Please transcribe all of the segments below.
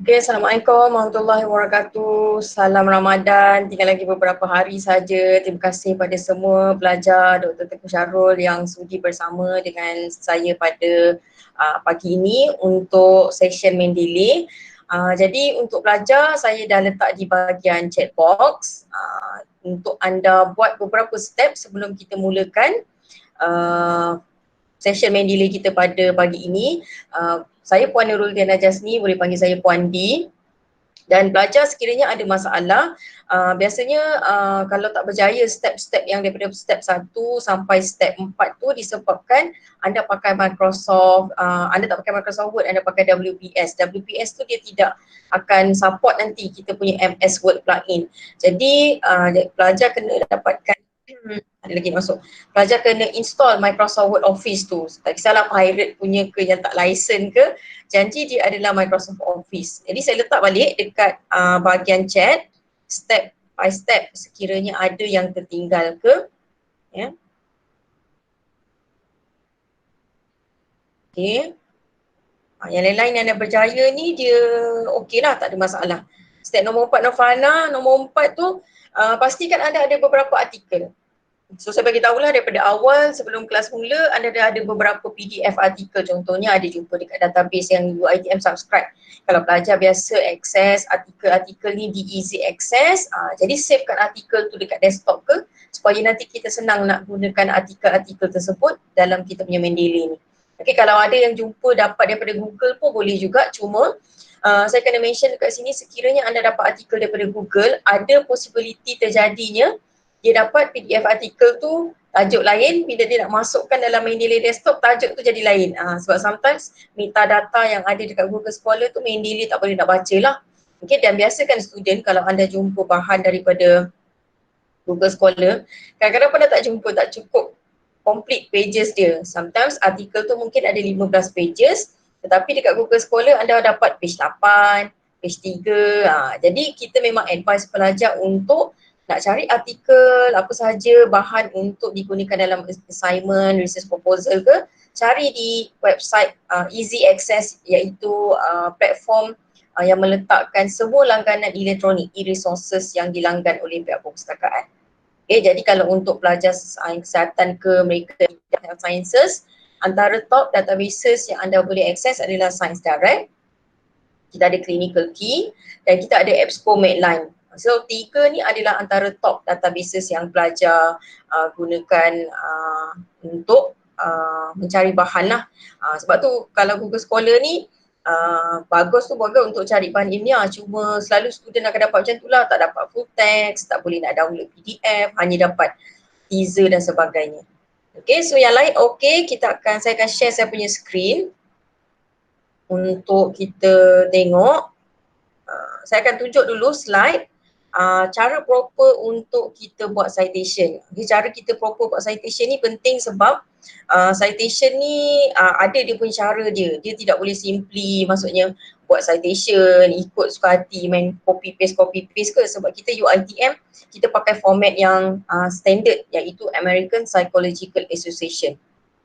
Okay, Assalamualaikum warahmatullahi wabarakatuh. Salam Ramadan. Tinggal lagi beberapa hari saja. Terima kasih pada semua pelajar Dr. Tengku Syarul yang sudi bersama dengan saya pada pagi ini untuk session Mendeley. Jadi untuk pelajar, saya dah letak di bahagian chat box untuk anda buat beberapa step sebelum kita mulakan session Mendeley kita pada pagi ini. Saya Puan Nurul Diana Jasni, boleh panggil saya Puan D. Dan pelajar sekiranya ada masalah, biasanya kalau tak berjaya step-step yang daripada step 1 sampai step 4 tu disebabkan anda pakai Microsoft, anda tak pakai Microsoft Word, anda pakai WPS. WPS tu dia tidak akan support nanti kita punya MS Word plugin. Jadi pelajar kena dapatkan ada lagi masuk. Pelajar kena install Microsoft Word Office tu. Tak kisahlah pirate punya ke yang tak lesen ke, janji dia adalah Microsoft Office. Jadi saya letak balik dekat bahagian chat, step by step sekiranya ada yang tertinggal ke. Ya. Okay. Yang lain-lain yang dah berjaya ni dia okey lah, tak ada masalah. Step nombor 4 Nofana, nombor 4 tu pastikan anda ada beberapa artikel. So saya bagi tahulah daripada awal sebelum kelas mula anda dah ada beberapa PDF artikel, contohnya ada jumpa dekat database yang UiTM subscribe. Kalau pelajar biasa akses artikel-artikel ni di easy access, jadi savekan artikel tu dekat desktop ke supaya nanti kita senang nak gunakan artikel-artikel tersebut dalam kita punya Mendeley ni. Okay, kalau ada yang jumpa dapat daripada Google pun boleh juga, cuma saya kena mention dekat sini sekiranya anda dapat artikel daripada Google, ada possibility terjadinya dia dapat PDF artikel tu tajuk lain, bila dia nak masukkan dalam Mendeley desktop tajuk tu jadi lain. Sebab sometimes metadata yang ada dekat Google Scholar tu Mendeley tak boleh nak baca lah. Okay, dan biasakan student kalau anda jumpa bahan daripada Google Scholar, kadang-kadang pun dah tak jumpa, tak cukup complete pages dia. Sometimes artikel tu mungkin ada 15 pages, tetapi dekat Google Scholar anda dapat page 8, page 3. Jadi kita memang advise pelajar untuk nak cari artikel apa sahaja bahan untuk digunakan dalam assignment, research proposal ke, cari di website easy access iaitu platform yang meletakkan semua langganan elektronik e-resources yang dilanggan oleh pihak perpustakaan. Okay, jadi kalau untuk pelajar kesihatan ke mereka health sciences, antara top databases yang anda boleh akses adalah Science Direct, kita ada Clinical Key dan kita ada EBSCO Medline. So tiga ni adalah antara top databases yang pelajar gunakan untuk mencari bahan lah. Sebab tu kalau Google Scholar ni bagus untuk cari bahan ilmiah, cuma selalu student akan dapat macam tu lah, tak dapat full text, tak boleh nak download PDF, hanya dapat teaser dan sebagainya. Okay, so yang lain okay, saya akan share saya punya screen untuk kita tengok. Saya akan tunjuk dulu slide cara proper untuk kita buat citation. Okay, cara kita proper buat citation ni penting sebab citation ni ada dia punya cara dia. Dia tidak boleh simply maksudnya buat citation ikut suka hati main copy paste ke, sebab kita UiTM kita pakai format yang standard iaitu American Psychological Association.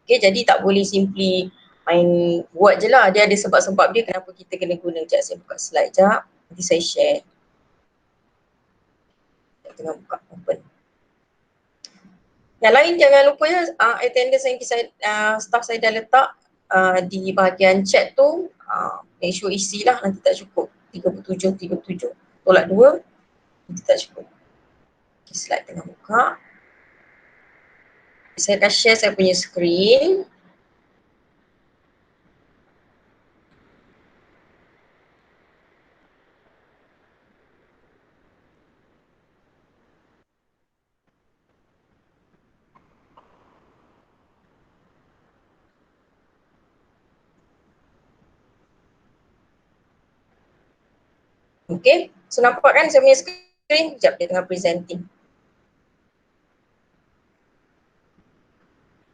Okay, jadi tak boleh simply main buat je lah, dia ada sebab-sebab dia kenapa kita kena guna. Sekejap saya buka slide sekejap, nanti saya share. Saya tengah buka open. Yang lain jangan lupa ya, attendance yang staff saya dah letak di bahagian chat tu, make sure isi lah, nanti tak cukup 37 tolak 2 nanti tak cukup. Okay, slide tengah buka. Saya akan share saya punya screen. Okay, so nampak kan saya punya screen? Sekejap, dia tengah presenting.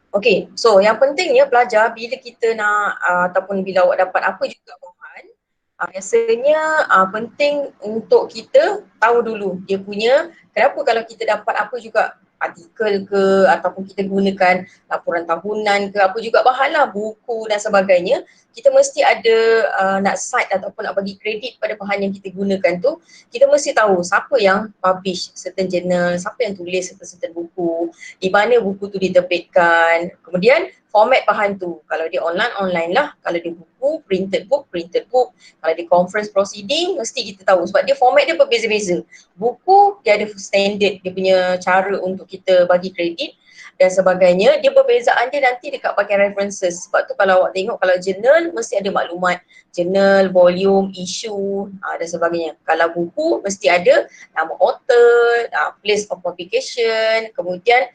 Okay, so yang pentingnya pelajar bila kita nak ataupun bila awak dapat apa juga bahan, biasanya penting untuk kita tahu dulu dia punya, kenapa kalau kita dapat apa juga artikel ke, ataupun kita gunakan laporan tahunan ke, apa juga bahan lah, buku dan sebagainya, kita mesti ada nak cite ataupun nak bagi kredit pada bahan yang kita gunakan tu, kita mesti tahu siapa yang publish certain journal, siapa yang tulis certain buku, di mana buku tu diterbitkan, kemudian format bahan tu. Kalau dia online, online lah. Kalau dia buku, printed book, printed book. Kalau dia conference proceeding, mesti kita tahu sebab dia format dia berbeza-beza. Buku, dia ada standard, dia punya cara untuk kita bagi kredit dan sebagainya. Dia perbezaan dia nanti dekat bahagian references. Sebab tu kalau awak tengok, kalau journal, mesti ada maklumat journal, volume, issue dan sebagainya. Kalau buku, mesti ada nama author, place of publication, kemudian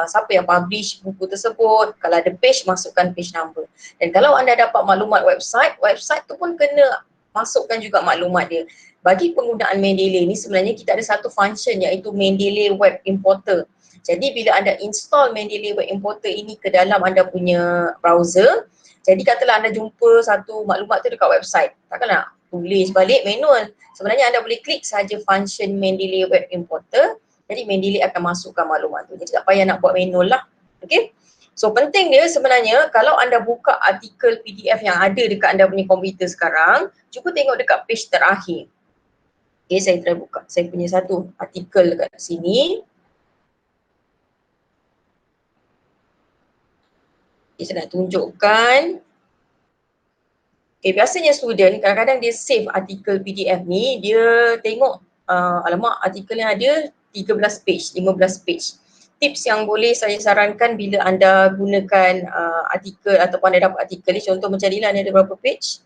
siapa yang publish buku tersebut, kalau ada page, masukkan page number. Dan kalau anda dapat maklumat website, website tu pun kena masukkan juga maklumat dia. Bagi penggunaan Mendeley ni sebenarnya kita ada satu function iaitu Mendeley Web Importer. Jadi bila anda install Mendeley Web Importer ini ke dalam anda punya browser, jadi katalah anda jumpa satu maklumat tu dekat website, takkan nak tulis balik manual. Sebenarnya anda boleh klik saja function Mendeley Web Importer, jadi Mendeley akan masukkan maklumat tu. Jadi tak payah nak buat manual lah. Okay. So penting dia sebenarnya kalau anda buka artikel PDF yang ada dekat anda punya komputer sekarang, cuba tengok dekat page terakhir. Okay, saya try buka. Saya punya satu artikel dekat sini. Okay, saya nak tunjukkan. Okay, biasanya student kadang-kadang dia save artikel PDF ni, dia tengok alamak artikel yang ada 13 page, 15 page. Tips yang boleh saya sarankan bila anda gunakan artikel ataupun anda dapat artikel ni, contoh macam ni lah, ni ada berapa page?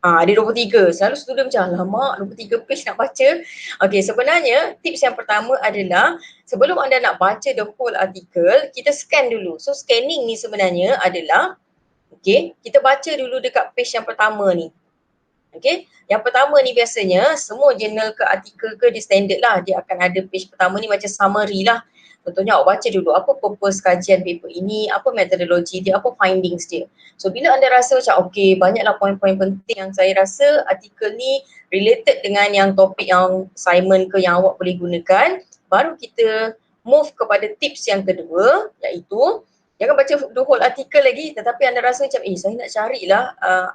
Ada 23. Selalu student macam lama 23 page nak baca. Okay, sebenarnya tips yang pertama adalah sebelum anda nak baca the whole article, kita scan dulu. So scanning ni sebenarnya adalah kita baca dulu dekat page yang pertama ni. Yang pertama ni biasanya semua journal ke artikel ke dia standard lah. Dia akan ada page pertama ni macam summary lah. Contohnya awak baca dulu apa purpose kajian paper ini, apa metodologi dia, apa findings dia. So bila anda rasa macam banyaklah poin-poin penting yang saya rasa artikel ni related dengan yang topik yang assignment ke yang awak boleh gunakan, baru kita move kepada tips yang kedua, iaitu jangan baca the whole artikel lagi, tetapi anda rasa macam saya nak carilah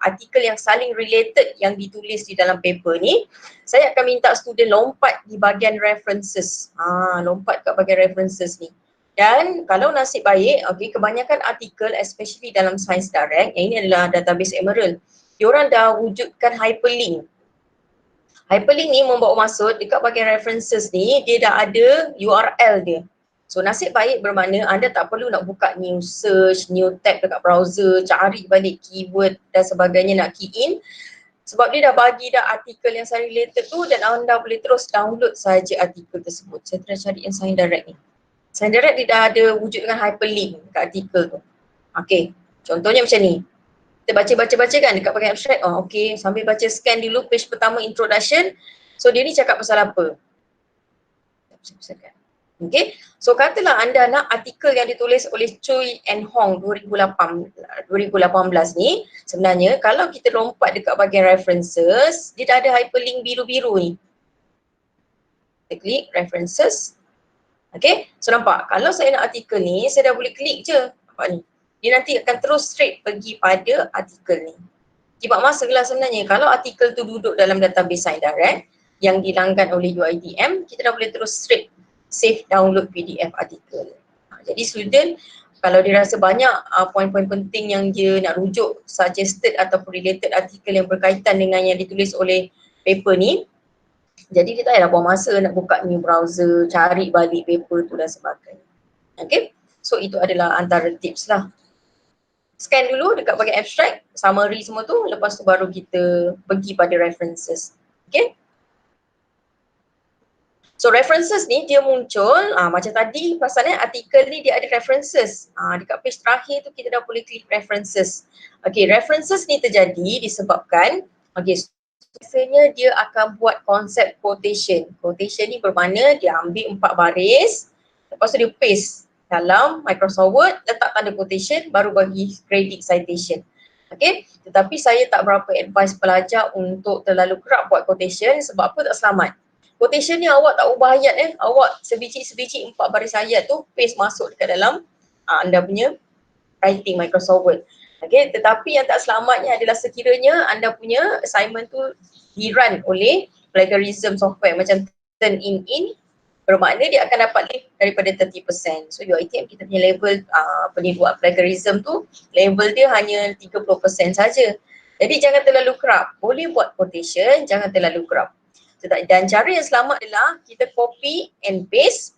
artikel yang saling related yang ditulis di dalam paper ni. Saya akan minta student lompat di bahagian references. Lompat kat bahagian references ni. Dan kalau nasib baik, kebanyakan artikel especially dalam Science Direct, yang ini adalah database Emerald, diorang dah wujudkan hyperlink. Hyperlink ni membawa maksud dekat bahagian references ni, dia dah ada URL dia. So nasib baik bermakna anda tak perlu nak buka new search, new tab dekat browser, cari balik keyword dan sebagainya nak key in. Sebab dia dah bagi dah artikel yang saya related tu dan anda boleh terus download saja artikel tersebut. Saya try cari yang Science Direct ni. Science Direct dia dah ada wujudkan hyperlink dekat artikel tu. Okay, contohnya macam ni. Kita baca-baca kan dekat bahagian abstract. Sambil baca scan dulu page pertama introduction. So dia ni cakap pasal apa? Okay, so katalah anda nak artikel yang ditulis oleh Choi and Hong 2018 ni, sebenarnya kalau kita lompat dekat bahagian references, dia dah ada hyperlink biru-biru ni. Kita klik references. Okay, so nampak kalau saya nak artikel ni, saya dah boleh klik je. Nampak ni. Dia nanti akan terus straight pergi pada artikel ni. Kibat masa lah sebenarnya, kalau artikel tu duduk dalam database Science Direct yang dilanggan oleh UITM, kita dah boleh terus straight save download PDF artikel. Jadi student kalau dia rasa banyak poin-poin penting yang dia nak rujuk suggested ataupun related artikel yang berkaitan dengan yang ditulis oleh paper ni, jadi dia tak payah buang masa nak buka new browser, cari balik paper tu dan sebagainya. Okay, so itu adalah antara tips lah. Scan dulu dekat bahagian abstract, summary semua tu, lepas tu baru kita pergi pada references. Okay. So references ni dia muncul macam tadi pasalnya artikel ni dia ada references. Dekat page terakhir tu kita dah boleh klik references. Okay, references ni terjadi disebabkan biasanya dia akan buat konsep quotation. Quotation ni bermakna dia ambil 4 baris, lepas tu dia paste dalam Microsoft Word, letak tanda quotation, baru bagi credit citation. Okay, tetapi saya tak berapa advise pelajar untuk terlalu kerap buat quotation sebab apa tak selamat. quotation ni awak tak ubah ayat awak sebiji-sebiji 4 baris ayat tu paste masuk dekat dalam anda punya writing Microsoft Word. Okay, tetapi yang tak selamatnya adalah sekiranya anda punya assignment tu di-run oleh plagiarism software macam Turnitin, bermakna dia akan dapat lift daripada 30%. So UiTM kita punya level buat plagiarism tu level dia hanya 30% saja. Jadi jangan terlalu kerap. Boleh buat quotation, jangan terlalu kerap. Dan cara yang selamat adalah kita copy and paste.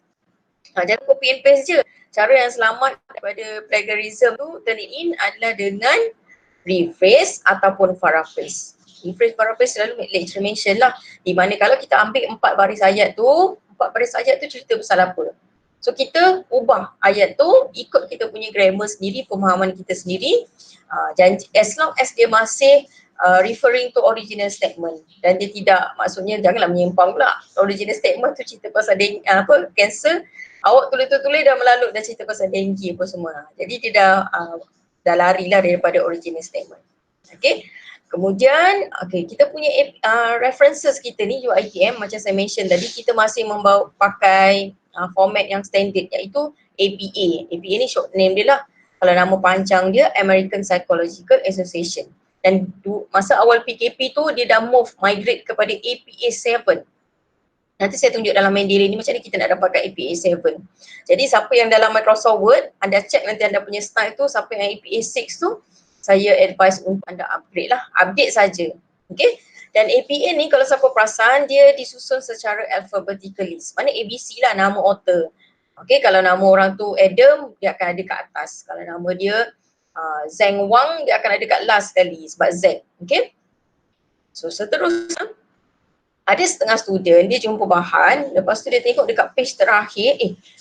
Jangan copy and paste je. Cara yang selamat daripada plagiarism tu Turnitin adalah dengan rephrase ataupun paraphrase. Rephrase, paraphrase selalu lecture mention lah. Di mana kalau kita ambil 4 baris ayat tu, 4 baris ayat tu cerita pasal apa. So kita ubah ayat tu ikut kita punya grammar sendiri, pemahaman kita sendiri. As long as dia masih referring to original statement dan dia tidak, maksudnya janganlah menyimpang pula. Original statement tu cerita pasal cancer, awak tulis-tulis dah melalut dah cerita pasal denggi apa semua. Jadi dia dah larilah daripada original statement. Okay. Kemudian kita punya references kita ni UiTM macam saya mention tadi, kita masih pakai format yang standard iaitu APA. APA ni short name dia lah. Kalau nama panjang dia American Psychological Association. Dan masa awal PKP tu dia dah migrate kepada APA 7. Nanti saya tunjuk dalam Mendeley ni macam ni kita nak dapatkan APA 7. Jadi siapa yang dalam Microsoft Word, anda check nanti anda punya style tu, siapa yang APA 6 tu, saya advise untuk anda upgrade lah, update saja. Okay. Dan APA ni kalau siapa perasan dia disusun secara alphabetically. Mana ABC lah nama author. Okay, kalau nama orang tu Adam, dia akan ada kat atas. Kalau nama dia Zheng Wang, dia akan ada kat last sekali sebab Z. Okay. So seterusnya, ada setengah student dia jumpa bahan, lepas tu dia tengok dekat page terakhir,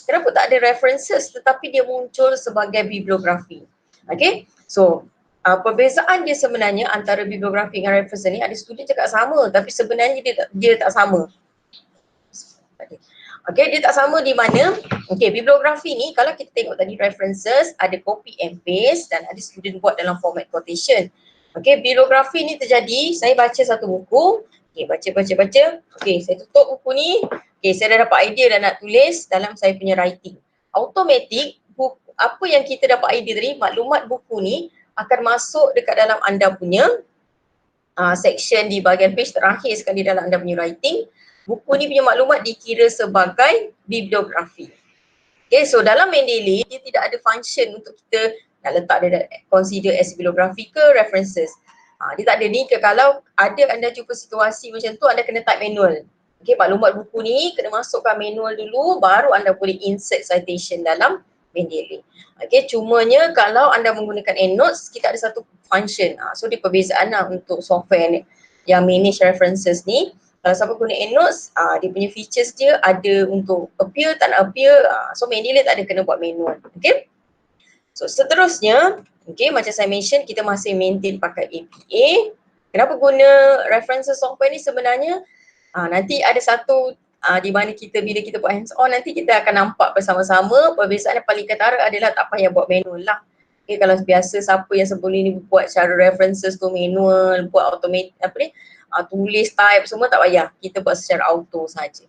kenapa tak ada references tetapi dia muncul sebagai bibliografi. Okay, so perbezaan dia sebenarnya antara bibliografi dengan reference ni, ada student cakap sama tapi sebenarnya dia tak sama. Okay, dia tak sama di mana, bibliografi ni kalau kita tengok tadi references, ada copy and paste dan ada student buat dalam format quotation. Okay, bibliografi ni terjadi, saya baca satu buku, baca. Saya tutup buku ni, saya dah dapat idea dah nak tulis dalam saya punya writing. Automatik, apa yang kita dapat idea tadi, maklumat buku ni akan masuk dekat dalam anda punya section di bahagian page terakhir sekali dalam anda punya writing. Buku ni punya maklumat dikira sebagai bibliografi. Okay, so dalam Mendeley dia tidak ada function untuk kita nak letak dia consider as bibliografi ke references. Dia tak ada ni ke, kalau ada anda jumpa situasi macam tu, anda kena type manual. Okay, maklumat buku ni kena masukkan manual dulu, baru anda boleh insert citation dalam Mendeley. Okay, cumanya kalau anda menggunakan EndNotes, kita ada satu function. So dia perbezaan lah untuk software ni yang manage references ni. Kalau siapa guna EndNotes, dia punya features dia ada untuk appear, tak nak appear. So Mendeley tak ada kena buat manual. Okay. So seterusnya, macam saya mention, kita masih maintain pakai APA. Kenapa guna references software ni sebenarnya? Nanti ada satu di mana bila kita buat hands on, nanti kita akan nampak bersama-sama. Perbezaan yang paling ketara adalah tak payah buat manual lah. Okay, kalau biasa siapa yang sebelum ni buat cara references tu manual, buat automatic tulis, type semua, tak payah. Kita buat secara auto saja.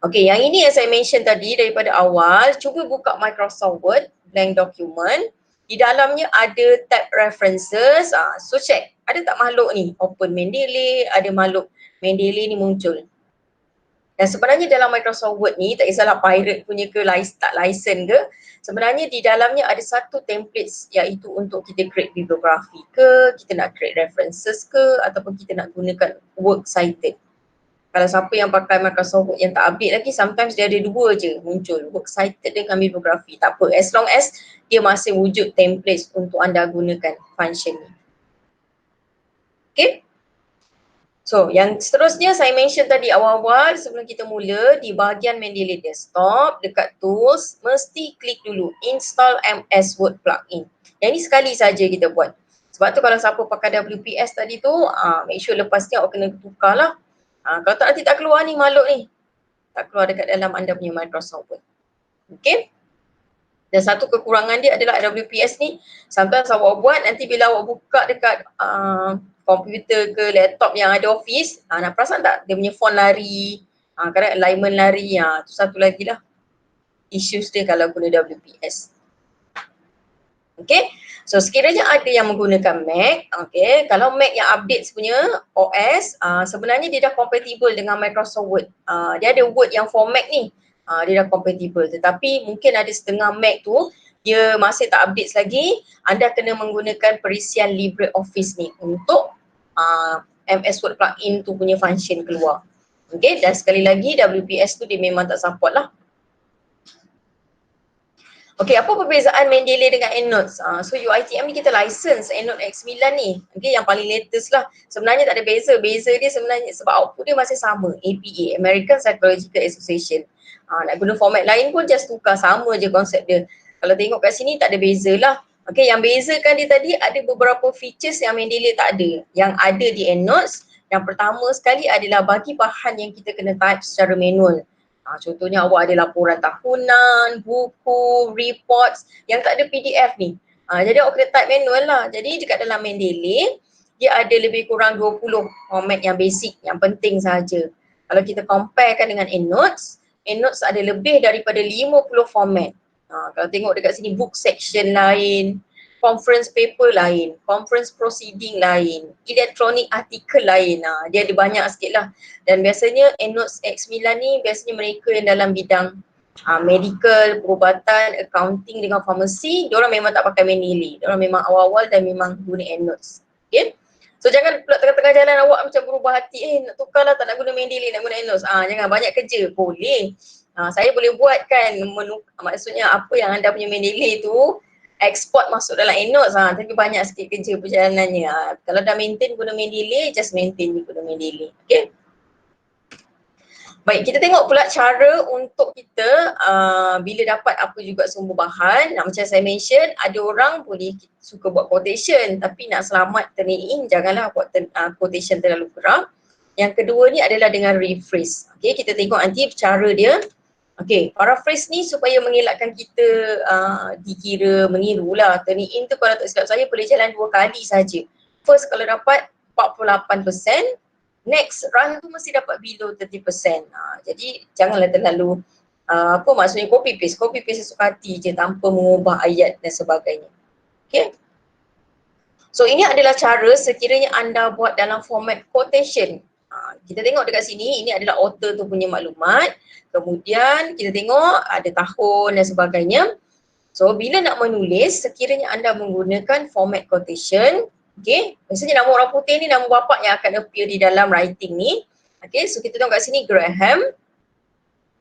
Okay, yang ini yang saya mention tadi daripada awal, cuba buka Microsoft Word, blank document. Di dalamnya ada tab references. So check, ada tak makhluk ni? Open Mendeley, ada makhluk Mendeley ni muncul. Dan sebenarnya dalam Microsoft Word ni, tak kisahlah pirate punya ke, tak license ke, sebenarnya di dalamnya ada satu template iaitu untuk kita create bibliografi ke, kita nak create references ke, ataupun kita nak gunakan work cited. Kalau siapa yang pakai Microsoft Word yang tak update lagi, sometimes dia ada dua je muncul, work cited dengan bibliografi. Tak apa, as long as dia masih wujud template untuk anda gunakan function ni. Okay. So yang seterusnya saya mention tadi awal-awal sebelum kita mula, di bahagian Mendeley Desktop dekat tools mesti klik dulu install MS Word plugin. Yang ni sekali saja kita buat. Sebab tu kalau siapa pakai WPS tadi tu, make sure lepas ni awak kena tukar lah. Kalau tak nanti tak keluar ni makhluk ni. Tak keluar dekat dalam anda punya Microsoft Word. Okay. Dan satu kekurangan dia adalah WPS ni, sometimes awak buat, nanti bila awak buka dekat komputer ke laptop yang ada office, nak perasan tak dia punya font lari, kadang alignment lari, tu satu lagi lah issues dia kalau guna WPS. Okay, so sekiranya ada yang menggunakan Mac, okay, kalau Mac yang update punya OS, sebenarnya dia dah compatible dengan Microsoft Word. Dia ada Word yang for Mac ni, dia dah compatible. Tetapi mungkin ada setengah Mac tu, dia masih tak update lagi, anda kena menggunakan perisian LibreOffice ni untuk MS Word plugin tu punya function keluar. Okay, dan sekali lagi WPS tu dia memang tak support lah. Okay, apa perbezaan Mendeley dengan EndNote? So UiTM ni kita license EndNote X9 ni. Okay, yang paling latest lah. Sebenarnya tak ada beza. Beza dia sebenarnya sebab output dia masih sama. APA, American Psychological Association. Nak guna format lain pun just tukar, sama je konsep dia. Kalau tengok kat sini tak ada beza lah. Okay, yang bezakan dia tadi ada beberapa features yang Mendeley tak ada. Yang ada di EndNote, yang pertama sekali adalah bagi bahan yang kita kena type secara manual. Contohnya awak ada laporan tahunan, buku, reports yang tak ada PDF ni. Jadi awak kena type manual lah. Jadi dekat dalam Mendeley, dia ada lebih kurang 20 format yang basic, yang penting saja. Kalau kita comparekan dengan EndNote, EndNote ada lebih daripada 50 format. Kalau tengok dekat sini, book section lain, conference paper lain, conference proceeding lain, electronic article lain. Dia ada banyak sikit lah. Dan biasanya EndNote X9 ni biasanya mereka yang dalam bidang medical, perubatan, accounting dengan farmasi, diorang memang tak pakai Mendeley. Diorang memang awal-awal dan memang guna EndNote. Okay? So jangan pula tengah-tengah jalan awak macam berubah hati, nak tukar lah, tak nak guna Mendeley, nak guna EndNote. Jangan, banyak kerja. Boleh. Saya boleh buat kan, maksudnya apa yang anda punya Mendeley tu, export masuk dalam EndNote, tapi banyak sikit kerja perjalanannya. Kalau dah maintain guna Mendeley, just maintain guna Mendeley. Okay? Baik, kita tengok pula cara untuk kita bila dapat apa juga sumber bahan. Macam saya mention, ada orang boleh suka buat quotation, tapi nak selamat Turnitin, janganlah buat quotation terlalu kerap. Yang kedua ni adalah dengan rephrase. Okay, kita tengok nanti cara dia. Okay, paraphrase ni supaya mengelakkan kita dikira meniru lah. Turnitin tu kalau tak silap saya boleh jalan 2 kali saja. First kalau dapat 48%, next run tu mesti dapat below 30%. Jadi janganlah terlalu apa maksudnya copy paste sesuka hati je tanpa mengubah ayat dan sebagainya. Okay. So ini adalah cara sekiranya anda buat dalam format quotation. Kita tengok dekat sini, ini adalah author tu punya maklumat. Kemudian kita tengok ada tahun dan sebagainya. So bila nak menulis, sekiranya anda menggunakan format quotation, okay, biasanya nama orang putih ni nama bapa yang akan appear di dalam writing ni. Okay, so kita tengok kat sini Graham,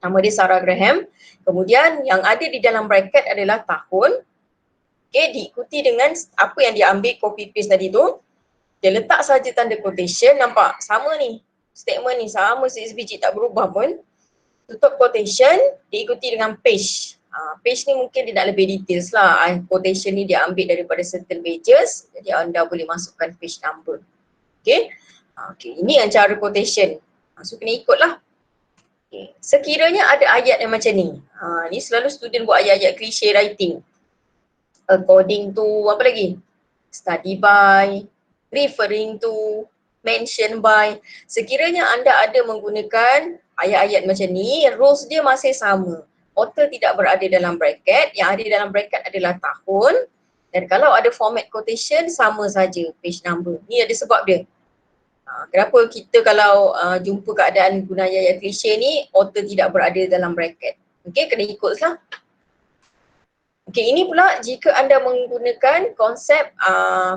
nama dia Sarah Graham. Kemudian yang ada di dalam bracket adalah tahun. Okay, diikuti dengan apa yang dia ambil copy paste tadi tu. Dia letak saja tanda quotation, nampak sama ni. Statement ni sama sebiji tak berubah pun. Tutup quotation, diikuti dengan page. Page ni mungkin dia nak lebih details lah. Quotation ni dia ambil daripada certain pages, jadi anda boleh masukkan page number. Okay, ini yang cara quotation. So kena ikut lah. Okay. Sekiranya ada ayat yang macam ni, ni selalu student buat ayat-ayat cliche writing. According to, apa lagi? Study by, referring to, mention by. Sekiranya anda ada menggunakan ayat-ayat macam ni, rules dia masih sama. Author tidak berada dalam bracket, yang ada dalam bracket adalah tahun. Dan kalau ada format quotation, sama saja page number. Ni ada sebab dia. Kenapa kita kalau jumpa keadaan guna ayat-ayat klise ni, author tidak berada dalam bracket. Okay, kena ikut lah. Okay, ini pula jika anda menggunakan konsep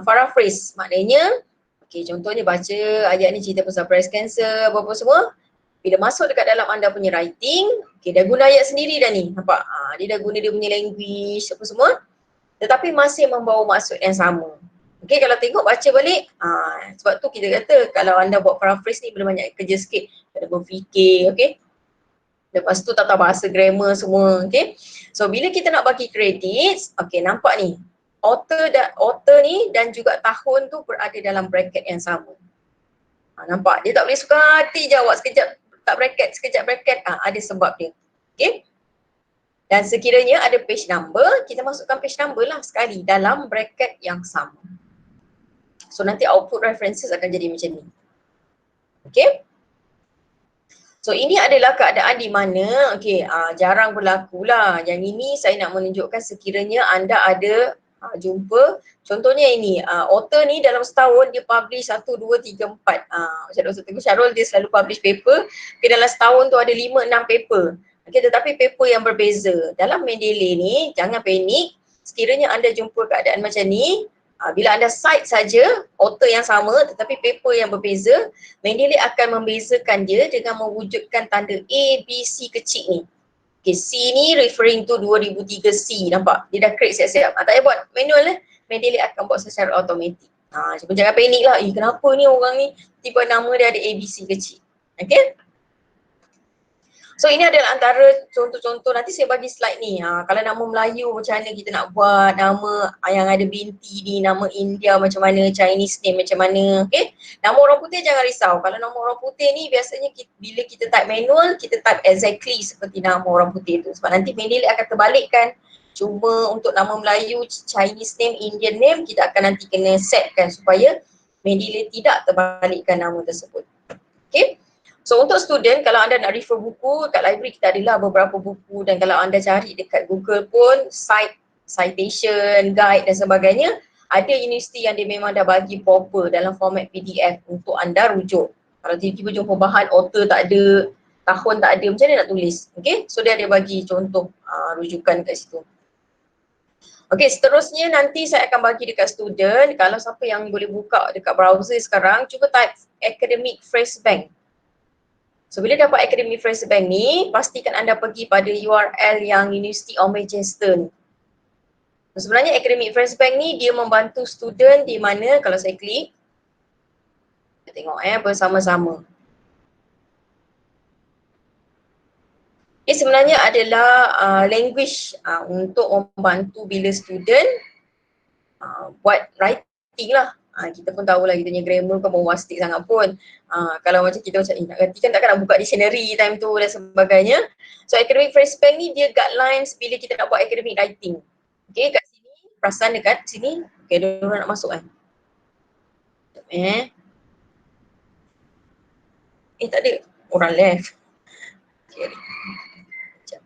paraphrase. Maknanya, okay, contohnya baca ayat ni cerita pasal breast cancer, apa-apa semua. Bila masuk dekat dalam anda punya writing, okay, dah guna ayat sendiri dah ni. Nampak? Dia dah guna dia punya language, apa semua. Tetapi masih membawa maksud yang sama. Okay, kalau tengok baca balik, sebab tu kita kata kalau anda buat paraphrase ni boleh banyak kerja sikit. Kena berfikir, okay. Lepas tu tata bahasa, grammar semua, okay. So bila kita nak bagi credits, okay, nampak ni. Author ni dan juga tahun tu berada dalam bracket yang sama. Nampak? Dia tak boleh suka hati jawab sekejap tak bracket, sekejap bracket. Ada sebab dia. Okay. Dan sekiranya ada page number, kita masukkan page number lah sekali dalam bracket yang sama. So nanti output references akan jadi macam ni. Okay. So ini adalah keadaan di mana jarang berlaku lah. Yang ini saya nak menunjukkan sekiranya anda ada jumpa. Contohnya ini, author ni dalam setahun dia publish 1, 2, 3, 4. Macam Dr. Teguh Syarul dia selalu publish paper. Okay, dalam setahun tu ada 5, 6 paper. Okay, tetapi paper yang berbeza. Dalam Mendeley ni jangan panik. Sekiranya anda jumpa keadaan macam ni, bila anda cite saja author yang sama tetapi paper yang berbeza, Mendeley akan membezakan dia dengan mewujudkan tanda A, B, C kecil ni. Okay, C ni referring to 2003 C, nampak? Dia dah create siap-siap. Tak payah buat manual lah. Mendeley akan buat secara automatik. Cuma jangan panik lah. Kenapa ni orang ni tiba nama dia ada A, B, C kecil. Okay? So ini adalah antara contoh-contoh, nanti saya bagi slide ni. Kalau nama Melayu macam mana kita nak buat, nama yang ada binti ni, nama India macam mana, Chinese name macam mana, okay. Nama orang putih jangan risau. Kalau nama orang putih ni biasanya bila kita type manual, kita type exactly seperti nama orang putih tu. Sebab nanti Mendeley akan terbalikkan. Cuma untuk nama Melayu, Chinese name, Indian name, kita akan nanti kena setkan supaya Mendeley tidak terbalikkan nama tersebut. Okay. So untuk student, kalau anda nak refer buku, kat library kita adalah beberapa buku, dan kalau anda cari dekat Google pun, citation, guide dan sebagainya, ada universiti yang dia memang dah bagi proper dalam format PDF untuk anda rujuk. Kalau tiba-tiba jumpa bahan, author tak ada, tahun tak ada, macam mana nak tulis? Okay, so dia ada bagi contoh rujukan kat situ. Okay, seterusnya nanti saya akan bagi dekat student, kalau siapa yang boleh buka dekat browser sekarang, cuba type Academic Phrase Bank. So bila dapat Academic Phrase Bank ni, pastikan anda pergi pada URL yang University of Manchester ni. So, sebenarnya Academic Phrase Bank ni dia membantu student di mana kalau saya klik, kita tengok bersama-sama. Ini sebenarnya adalah language untuk membantu bila student buat writing lah. Kita pun tahulah kita punya grammar kan bombastic sangat pun. Kalau macam kita macam nak ganti kan takkan nak buka dictionary time tu dan sebagainya. So Academic Phrase Bank ni dia guidelines bila kita nak buat academic writing. Okay, kat sini, perasan dekat sini. Okay, dia orang nak masuk kan. Tak ada. Orang left. Okay. Sekejap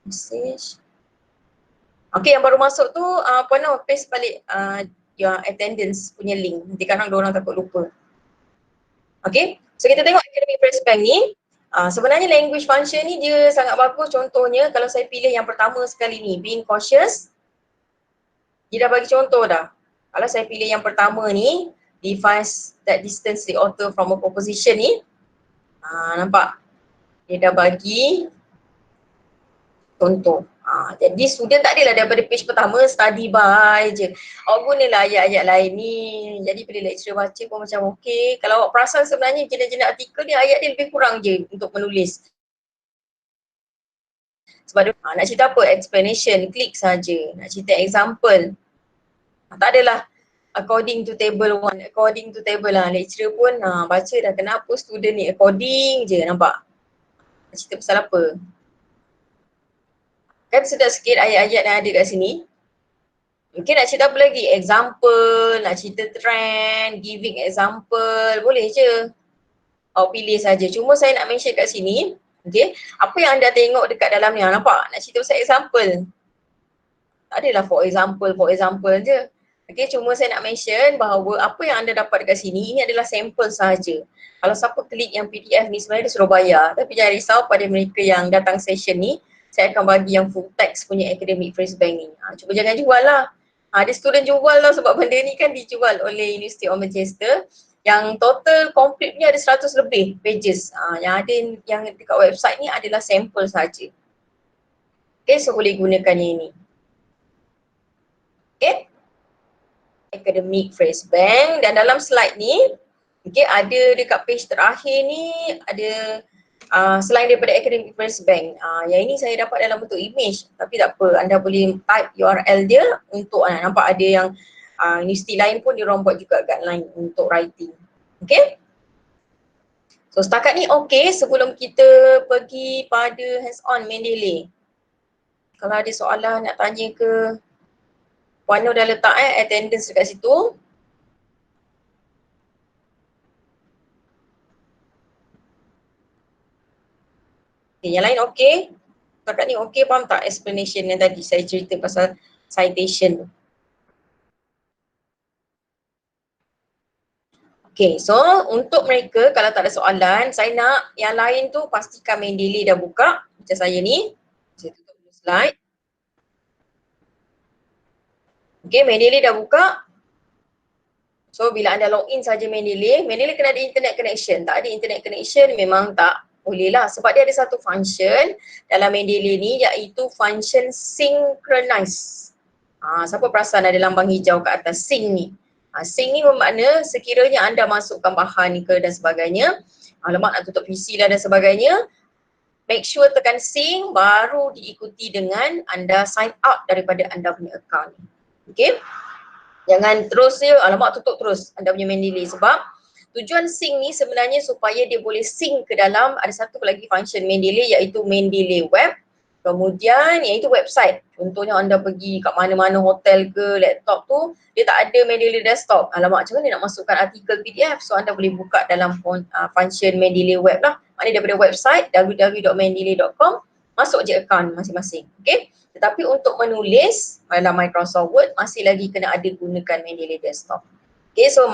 message. Okay, yang baru masuk tu Puan Noh paste balik your attendance punya link. Nanti kadang diorang takut lupa. Okay, so kita tengok Academic Phrase Bank ni. Sebenarnya language function ni dia sangat bagus. Contohnya kalau saya pilih yang pertama sekali ni, being cautious. Dia dah bagi contoh dah. Kalau saya pilih yang pertama ni, defines that distance the author from a proposition ni. Nampak? Dia dah bagi contoh. Jadi student tak adalah daripada page pertama study by je. Awak gunalah ayat-ayat lain ni. Jadi bila lecturer baca pun macam okey. Kalau awak perasan sebenarnya jenis-jenis artikel ni ayat dia lebih kurang je untuk menulis. Sebab dia nak cerita apa? Explanation, klik saja. Nak cerita example. Tak adalah according to table 1, according to table lah. Lecturer pun baca dah kenapa student ni according je, nampak? Nak cerita pasal apa? Kan sedap sikit ayat-ayat yang ada kat sini. Mungkin nak cerita apa lagi? Example, nak cerita trend, giving example, boleh je. Awak pilih saja. Cuma saya nak mention kat sini, okay, apa yang anda tengok dekat dalam ni, nampak? Nak cerita pasal example. Tak adalah for example je. Okay, cuma saya nak mention bahawa apa yang anda dapat dekat sini, ini adalah sampel sahaja. Kalau siapa klik yang PDF ni sebenarnya dia suruh bayar. Tapi jangan risau pada mereka yang datang session ni, saya akan bagi yang full text punya Academic Phrase Bank ni. Cuba jangan jual lah. Ada student jual lah sebab benda ni kan dijual oleh University of Manchester. Yang total complete ni ada 100 lebih pages. Yang ada yang dekat website ni adalah sampel saja. Okay, so boleh gunakan yang ini. Okay. Academic Phrase Bank, dan dalam slide ni, okay, ada dekat page terakhir ni ada selain daripada Academic Phrase Bank, yang ini saya dapat dalam bentuk image, tapi tak apa, anda boleh type URL dia untuk nampak ada yang universiti lain pun dia orang buat juga guideline untuk writing. Okay. So setakat ni okey sebelum kita pergi pada hands on Mendeley. Kalau ada soalan nak tanya ke, Puan Nur dah letak attendance dekat situ. Okay, yang lain okey? Setakat ni okey, faham tak explanation yang tadi saya cerita pasal citation tu? Okay, so untuk mereka kalau tak ada soalan, saya nak yang lain tu pastikan Mendeley dah buka macam saya ni. Saya tutup dulu slide. Okay, Mendeley dah buka. So bila anda login saja Mendeley kena ada internet connection. Tak ada internet connection memang tak boleh lah sebab dia ada satu function dalam Mendeley ni iaitu function synchronize. Siapa perasan ada lambang hijau kat atas sync ni? Sync ni bermakna sekiranya anda masukkan bahan ke dan sebagainya, alamak nak tutup PC dan sebagainya, make sure tekan sync baru diikuti dengan anda sign out daripada anda punya account. Okay? Jangan terus alamak tutup terus anda punya Mendeley sebab tujuan sync ni sebenarnya supaya dia boleh sync ke dalam ada satu lagi function Mendeley iaitu Mendeley web. Kemudian iaitu website. Contohnya anda pergi kat mana-mana hotel ke laptop tu, dia tak ada Mendeley desktop. Alamak macam mana nak masukkan artikel PDF? So anda boleh buka dalam function Mendeley web lah. Maknanya daripada website www.mendeley.com masuk je account masing-masing. Okay? Tetapi untuk menulis dalam Microsoft Word masih lagi kena ada gunakan Mendeley desktop. Okay, so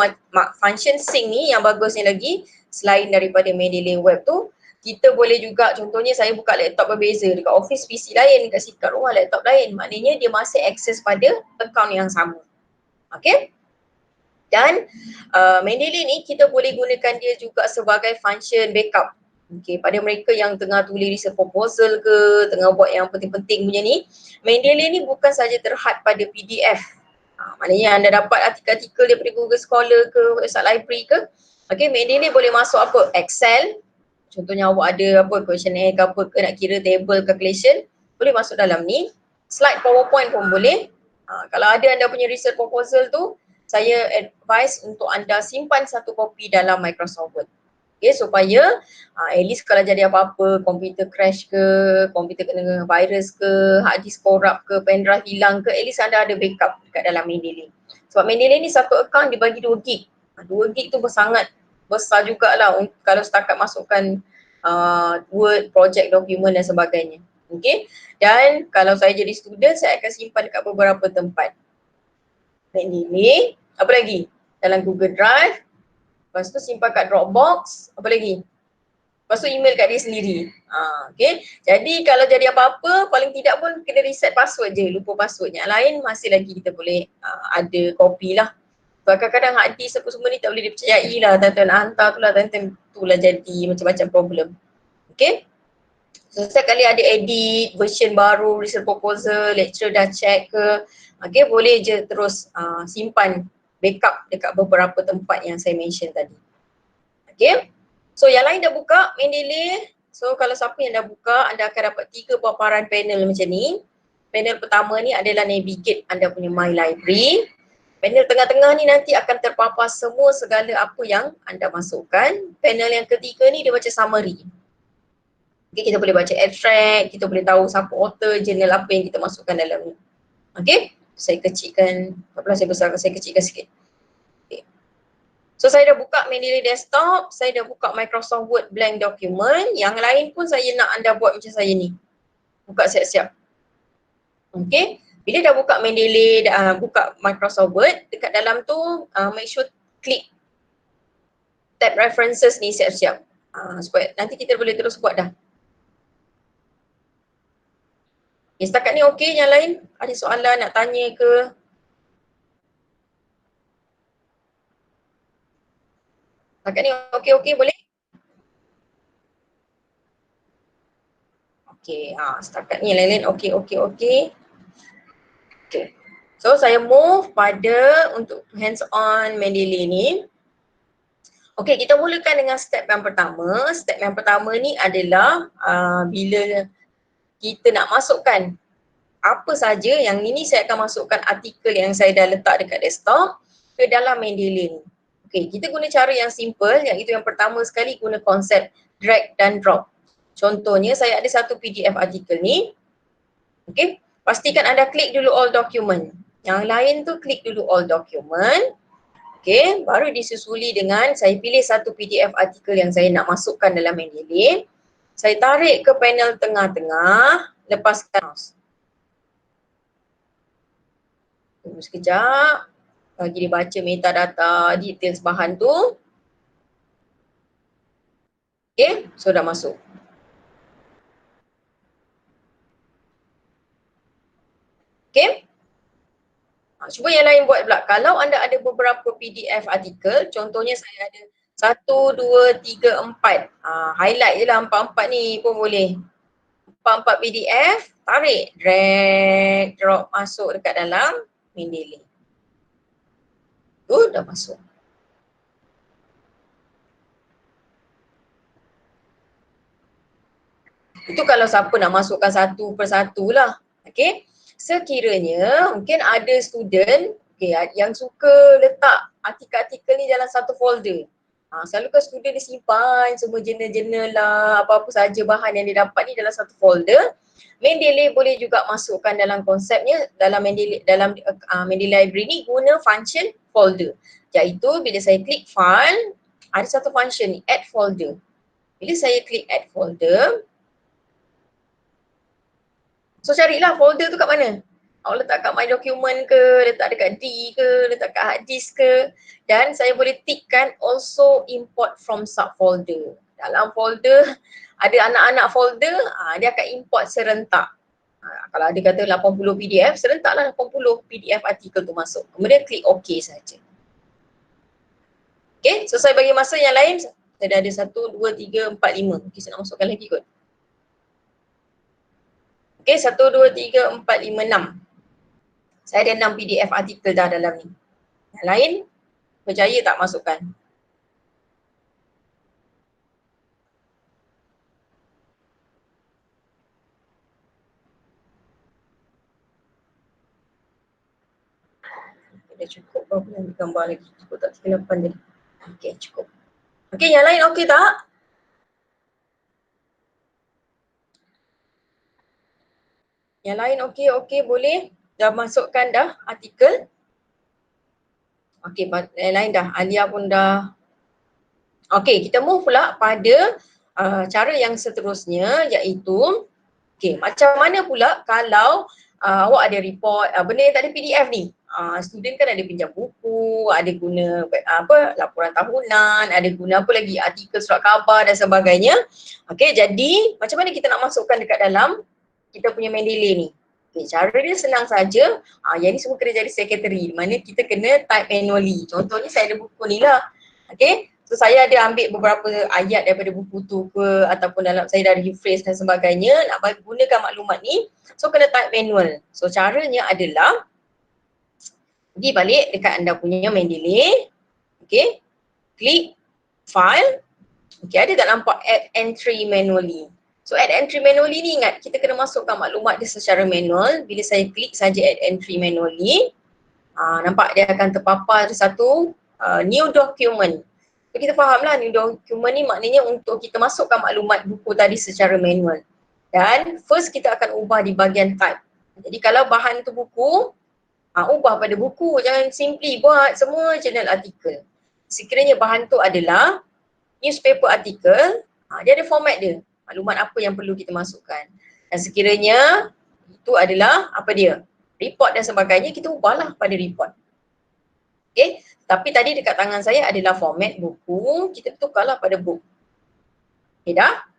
function sync ni yang bagusnya lagi selain daripada Mendeley web tu, kita boleh juga contohnya saya buka laptop berbeza dekat office PC lain, kat rumah laptop lain. Maknanya dia masih akses pada account yang sama. Okay. Dan Mendeley ni kita boleh gunakan dia juga sebagai function backup. Okay, pada mereka yang tengah tulis research proposal ke, tengah buat yang penting-penting punya ni, Mendeley ni bukan saja terhad pada PDF. Maknanya anda dapat artikel-artikel daripada Google Scholar ke, website library ke. Okay, Mendeley boleh masuk apa? Excel. Contohnya awak ada apa questionnaire ke apa ke nak kira table calculation, boleh masuk dalam ni. Slide PowerPoint pun boleh. Kalau ada anda punya research proposal tu, saya advise untuk anda simpan satu kopi dalam Microsoft Word. Okay, supaya at least kalau jadi apa-apa, komputer crash ke, komputer kena virus ke, hard disk corrupt ke, pendrive hilang ke, at least anda ada backup dekat dalam Mendeley. Sebab Mendeley ni satu account dibagi 2 gig. 2 gig tu sangat besar jugalah kalau setakat masukkan Word, project, dokumen dan sebagainya. Okay, dan kalau saya jadi student, saya akan simpan dekat beberapa tempat. Mendeley, apa lagi? Dalam Google Drive, lepas tu simpan kat Dropbox, apa lagi? Lepas tu email kat dia sendiri. Okay, jadi kalau jadi apa-apa, paling tidak pun kena reset password je, lupa password. Yang lain masih lagi kita boleh ada copy lah. Kadang-kadang hard disk apa semua ni tak boleh dipercayai lah, tuan-tuan nak hantar tu lah, tuan-tuan tu lah jadi macam-macam problem. Okay, so setiap kali ada edit, version baru, research proposal, lecturer dah check ke, okay, boleh je terus simpan backup dekat beberapa tempat yang saya mention tadi. Okay, so yang lain dah buka Mendeley. So kalau siapa yang dah buka, anda akan dapat 3 paparan panel macam ni. Panel pertama ni adalah navigate anda punya My Library. Panel tengah-tengah ni nanti akan terpapar semua segala apa yang anda masukkan. Panel yang ketiga ni dia macam summary. Okay, kita boleh baca abstract, kita boleh tahu siapa author, jurnal apa yang kita masukkan dalam ni. Okay, saya kecilkan, saya besarkan, saya kecilkan sikit. Okay. So saya dah buka Mendeley desktop, saya dah buka Microsoft Word blank document. Yang lain pun saya nak anda buat macam saya ni. Buka siap-siap. Okay. Bila dah buka Mendeley, buka Microsoft Word, dekat dalam tu make sure klik tab references ni siap-siap. Supaya nanti kita boleh terus buat dah. Okay, setakat ni okey, yang lain ada soalan nak tanya ke? Setakat ni okey boleh? Okey, setakat ni lain-lain okey. Okay. So saya move pada untuk hands on Mendeley ni. Okey, kita mulakan dengan step yang pertama. Step yang pertama ni adalah bila kita nak masukkan apa saja, yang ini saya akan masukkan artikel yang saya dah letak dekat desktop ke dalam Mendeley ni. Okay, kita guna cara yang simple, iaitu yang pertama sekali guna konsep drag dan drop. Contohnya saya ada satu PDF artikel ni. Okay, pastikan anda klik dulu all document. Yang lain tu klik dulu all document. Okay, baru disusuli dengan saya pilih satu PDF artikel yang saya nak masukkan dalam Mendeley. Saya tarik ke panel tengah-tengah, lepaskan mouse. Tunggu sekejap. Bagi dia baca metadata, details bahan tu. Okay, so dah masuk. Okay. Cuba yang lain buat pula. Kalau anda ada beberapa PDF artikel, contohnya saya ada 1, 2, 3, 4. Highlight je lah 4-4 ni pun boleh. 4-4 PDF, tarik, drag, drop masuk dekat dalam Mendeley. Tu dah masuk. Itu kalau siapa nak masukkan satu persatu lah. Okay. Sekiranya mungkin ada student yang suka letak artikel-artikel ni dalam satu folder. Selalu kan student dia simpan semua jurnal-jurnal lah, apa-apa saja bahan yang dia dapat ni dalam satu folder. Mendeley boleh juga masukkan dalam konsepnya dalam Mendeley Library ni guna function folder. Iaitu bila saya klik file, ada satu function ni, add folder. Bila saya klik add folder, so carilah folder tu kat mana. Awak letak kat my document ke, letak dekat D ke, letak kat hard disk ke. Dan saya boleh tickkan also import from subfolder. Dalam folder ada anak-anak folder, dia akan import serentak. Kalau ada kata 80 PDF, serentaklah 80 PDF artikel tu masuk. Kemudian klik OK saja. Okay, so saya bagi masa yang lain. Saya dah ada 1, 2, 3, 4, 5. Okay, saya nak masukkan lagi kot. Okay, 1, 2, 3, 4, 5, 6. Saya ada 6 PDF artikel dah dalam ni. Yang lain, berjaya tak masukkan? Dah cukup berapa yang gambar lagi? Cukup tak 38 tadi? Okay, cukup. Okay, yang lain okey tak? Yang lain okey boleh? Dah masukkan dah artikel? Okay, yang lain dah. Alia pun dah. Okay, kita move pula pada cara yang seterusnya, iaitu macam mana pula kalau awak ada report, benda yang tak ada PDF ni. Student kan ada pinjam buku, ada guna laporan tahunan, ada guna apa lagi, artikel surat khabar dan sebagainya. Okay, jadi macam mana kita nak masukkan dekat dalam kita punya Mendeley ni? Okay, cara dia senang saja. Yang ni semua kena jadi secretary, mana kita kena type manually. Contohnya saya ada buku ni lah. Okay, so saya ada ambil beberapa ayat daripada buku tu ke, ataupun dalam saya dah rephrase dan sebagainya, nak gunakan maklumat ni, so kena type manual. So caranya adalah pergi balik dekat anda punya Mendeley. Okay, klik file. Okay, ada tak nampak add entry manually? So add entry manually ni, ingat kita kena masukkan maklumat dia secara manual. Bila saya klik saja add entry manually, nampak dia akan terpapar satu new document. So kita fahamlah new document ni maknanya untuk kita masukkan maklumat buku tadi secara manual. Dan first kita akan ubah di bahagian type. Jadi kalau bahan tu buku, ubah pada buku, jangan simply buat semua jurnal artikel. Sekiranya bahan tu adalah newspaper article, dia ada format dia. Maklumat apa yang perlu kita masukkan. Dan sekiranya itu adalah apa dia? Report dan sebagainya, kita ubahlah pada report. Okay, tapi tadi dekat tangan saya adalah format buku, kita tukarlah pada book. Okay dah?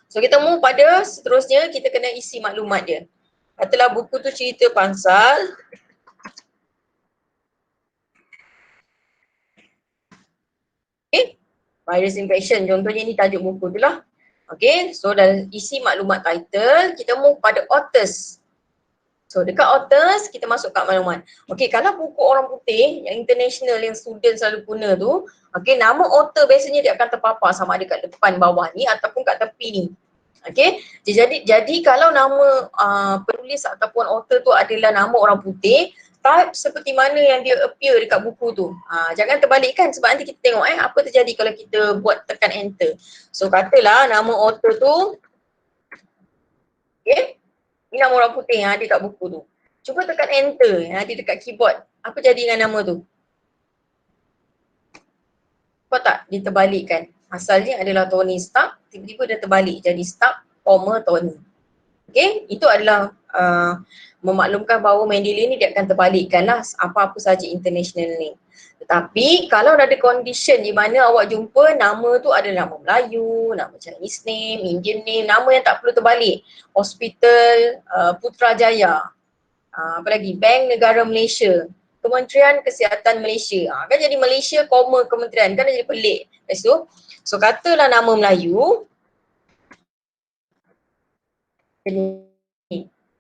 So kita move pada seterusnya, kita kena isi maklumat dia. Katalah buku tu cerita pasal virus infection, contohnya ni tajuk buku tu lah. Okay, so dah isi maklumat title, kita move pada authors. So dekat authors, kita masuk kat maklumat. Okay, kalau buku orang putih yang international yang student selalu guna tu, okay, nama author biasanya dia akan terpapar sama ada kat depan bawah ni ataupun kat tepi ni. Okay, jadi kalau nama penulis ataupun author tu adalah nama orang putih, type seperti mana yang dia appear dekat buku tu. Jangan terbalikkan sebab nanti kita tengok apa terjadi kalau kita buat tekan enter. So katalah nama author tu, okay, ni nama orang putih yang ada kat buku tu. Cuba tekan enter yang ada dekat keyboard. Apa jadi dengan nama tu? Nampak tak? Dia terbalikkan. Asalnya adalah Tony Stark, tiba-tiba dia terbalik jadi Stark, Tony. Okay, itu adalah memaklumkan bahawa Mendeley ni dia akan terbalikkan lah apa-apa saja international name. Tetapi kalau ada condition di mana awak jumpa nama tu ada nama Melayu, nama Chinese name, Indian name, nama yang tak perlu terbalik. Hospital Putrajaya, apa lagi, Bank Negara Malaysia, Kementerian Kesihatan Malaysia. Kan jadi Malaysia, kementerian, kan jadi pelik. Lepas tu, so katalah nama Melayu,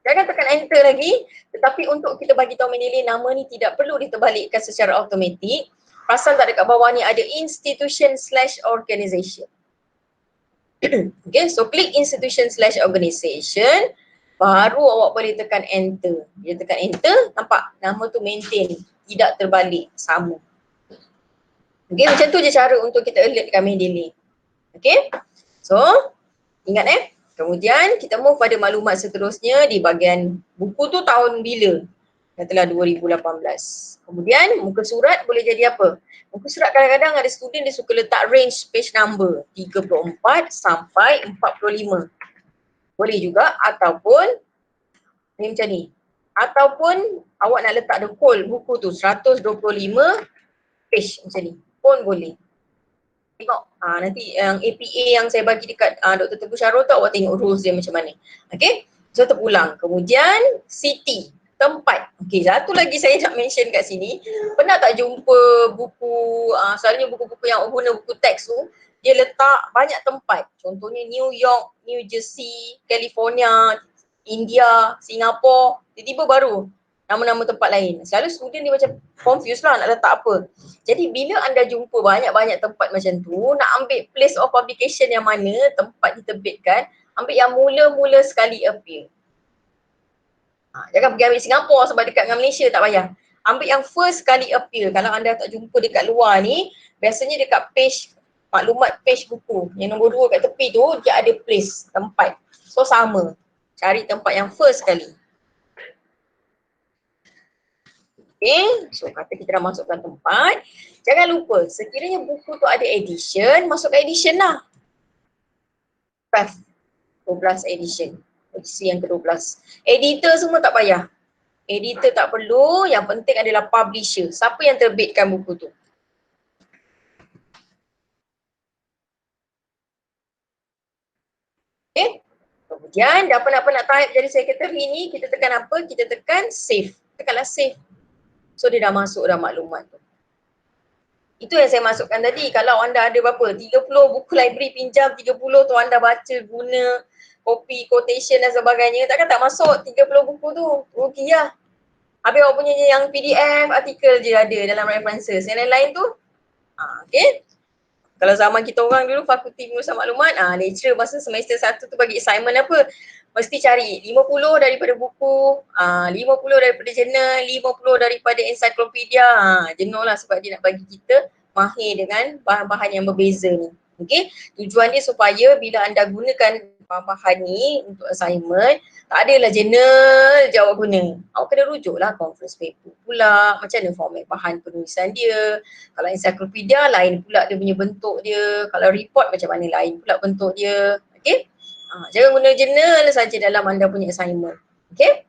jangan tekan enter lagi, tetapi untuk kita bagi tahu Mendeley nama ni tidak perlu diterbalikkan secara automatik. Pasal tak dekat bawah ni ada institution/organisation. Okay, so klik institution/organisation, baru awak boleh tekan enter. Bila tekan enter, nampak nama tu maintain, tidak terbalik, sama. Okay, macam tu je cara untuk kita alertkan Mendeley. Okay, so ingat kemudian kita move pada maklumat seterusnya di bahagian buku tu tahun bila? Katalah 2018. Kemudian muka surat boleh jadi apa? Muka surat kadang-kadang ada student dia suka letak range page number 34 sampai 45. Boleh juga, ataupun ni macam ni. Ataupun awak nak letak the whole buku tu 125 page macam ni pun boleh. Tengok nanti yang APA yang saya bagi dekat Dr. Teguh Syarul tu, awak tengok rules dia macam mana. Okay, so terpulang. Kemudian city, tempat. Okay, satu lagi saya nak mention kat sini, pernah tak jumpa buku, selalunya buku-buku yang guna buku teks tu, dia letak banyak tempat. Contohnya New York, New Jersey, California, India, Singapura, tiba-tiba baru nama-nama tempat lain. Selalu student dia macam confused lah nak letak apa. Jadi bila anda jumpa banyak-banyak tempat macam tu, nak ambil place of publication yang mana, tempat diterbitkan, ambil yang mula-mula sekali appear. Jangan pergi ambil Singapura sebab dekat dengan Malaysia, tak payah. Ambil yang first sekali appear. Kalau anda tak jumpa dekat luar ni, biasanya dekat page, maklumat page buku, yang nombor 2 kat tepi tu, dia ada place, tempat. So sama, cari tempat yang first sekali. Okay, so kata kita dah masukkan tempat. Jangan lupa, sekiranya buku tu ada edition, masukkan edition lah. 12 edition, edisi yang ke-12. Editor semua tak payah. Editor tak perlu, yang penting adalah publisher. Siapa yang terbitkan buku tu? Okay, kemudian dah penat-penat type jadi sekretari ni, kita tekan apa? Kita tekan save. Tekanlah save. So dia dah masuk dah maklumat tu. Itu yang saya masukkan tadi. Kalau anda ada berapa? 30 buku library pinjam, 30 tu anda baca, guna, copy, quotation dan sebagainya. Takkan tak masuk 30 buku tu? Rugi lah. Habis awak punya yang PDF, artikel je ada dalam references. Yang lain-lain tu, okay. Kalau zaman kita orang dulu, fakulti pengurusan maklumat, lecturer masa semester 1 tu bagi assignment apa? Mesti cari 50 daripada buku, 50 daripada jurnal, 50 daripada ensiklopedia. Jenuh lah sebab dia nak bagi kita mahir dengan bahan-bahan yang berbeza ni. Okay, tujuan dia supaya bila anda gunakan bahan-bahan ni untuk assignment, tak adalah jurnal je awak guna. Awak kena rujuk lah conference paper pula, macam mana format bahan penulisan dia. Kalau ensiklopedia lain pula dia punya bentuk dia, kalau report macam mana lain pula bentuk dia. Okay, jangan guna jurnal saja dalam anda punya assignment. Okay.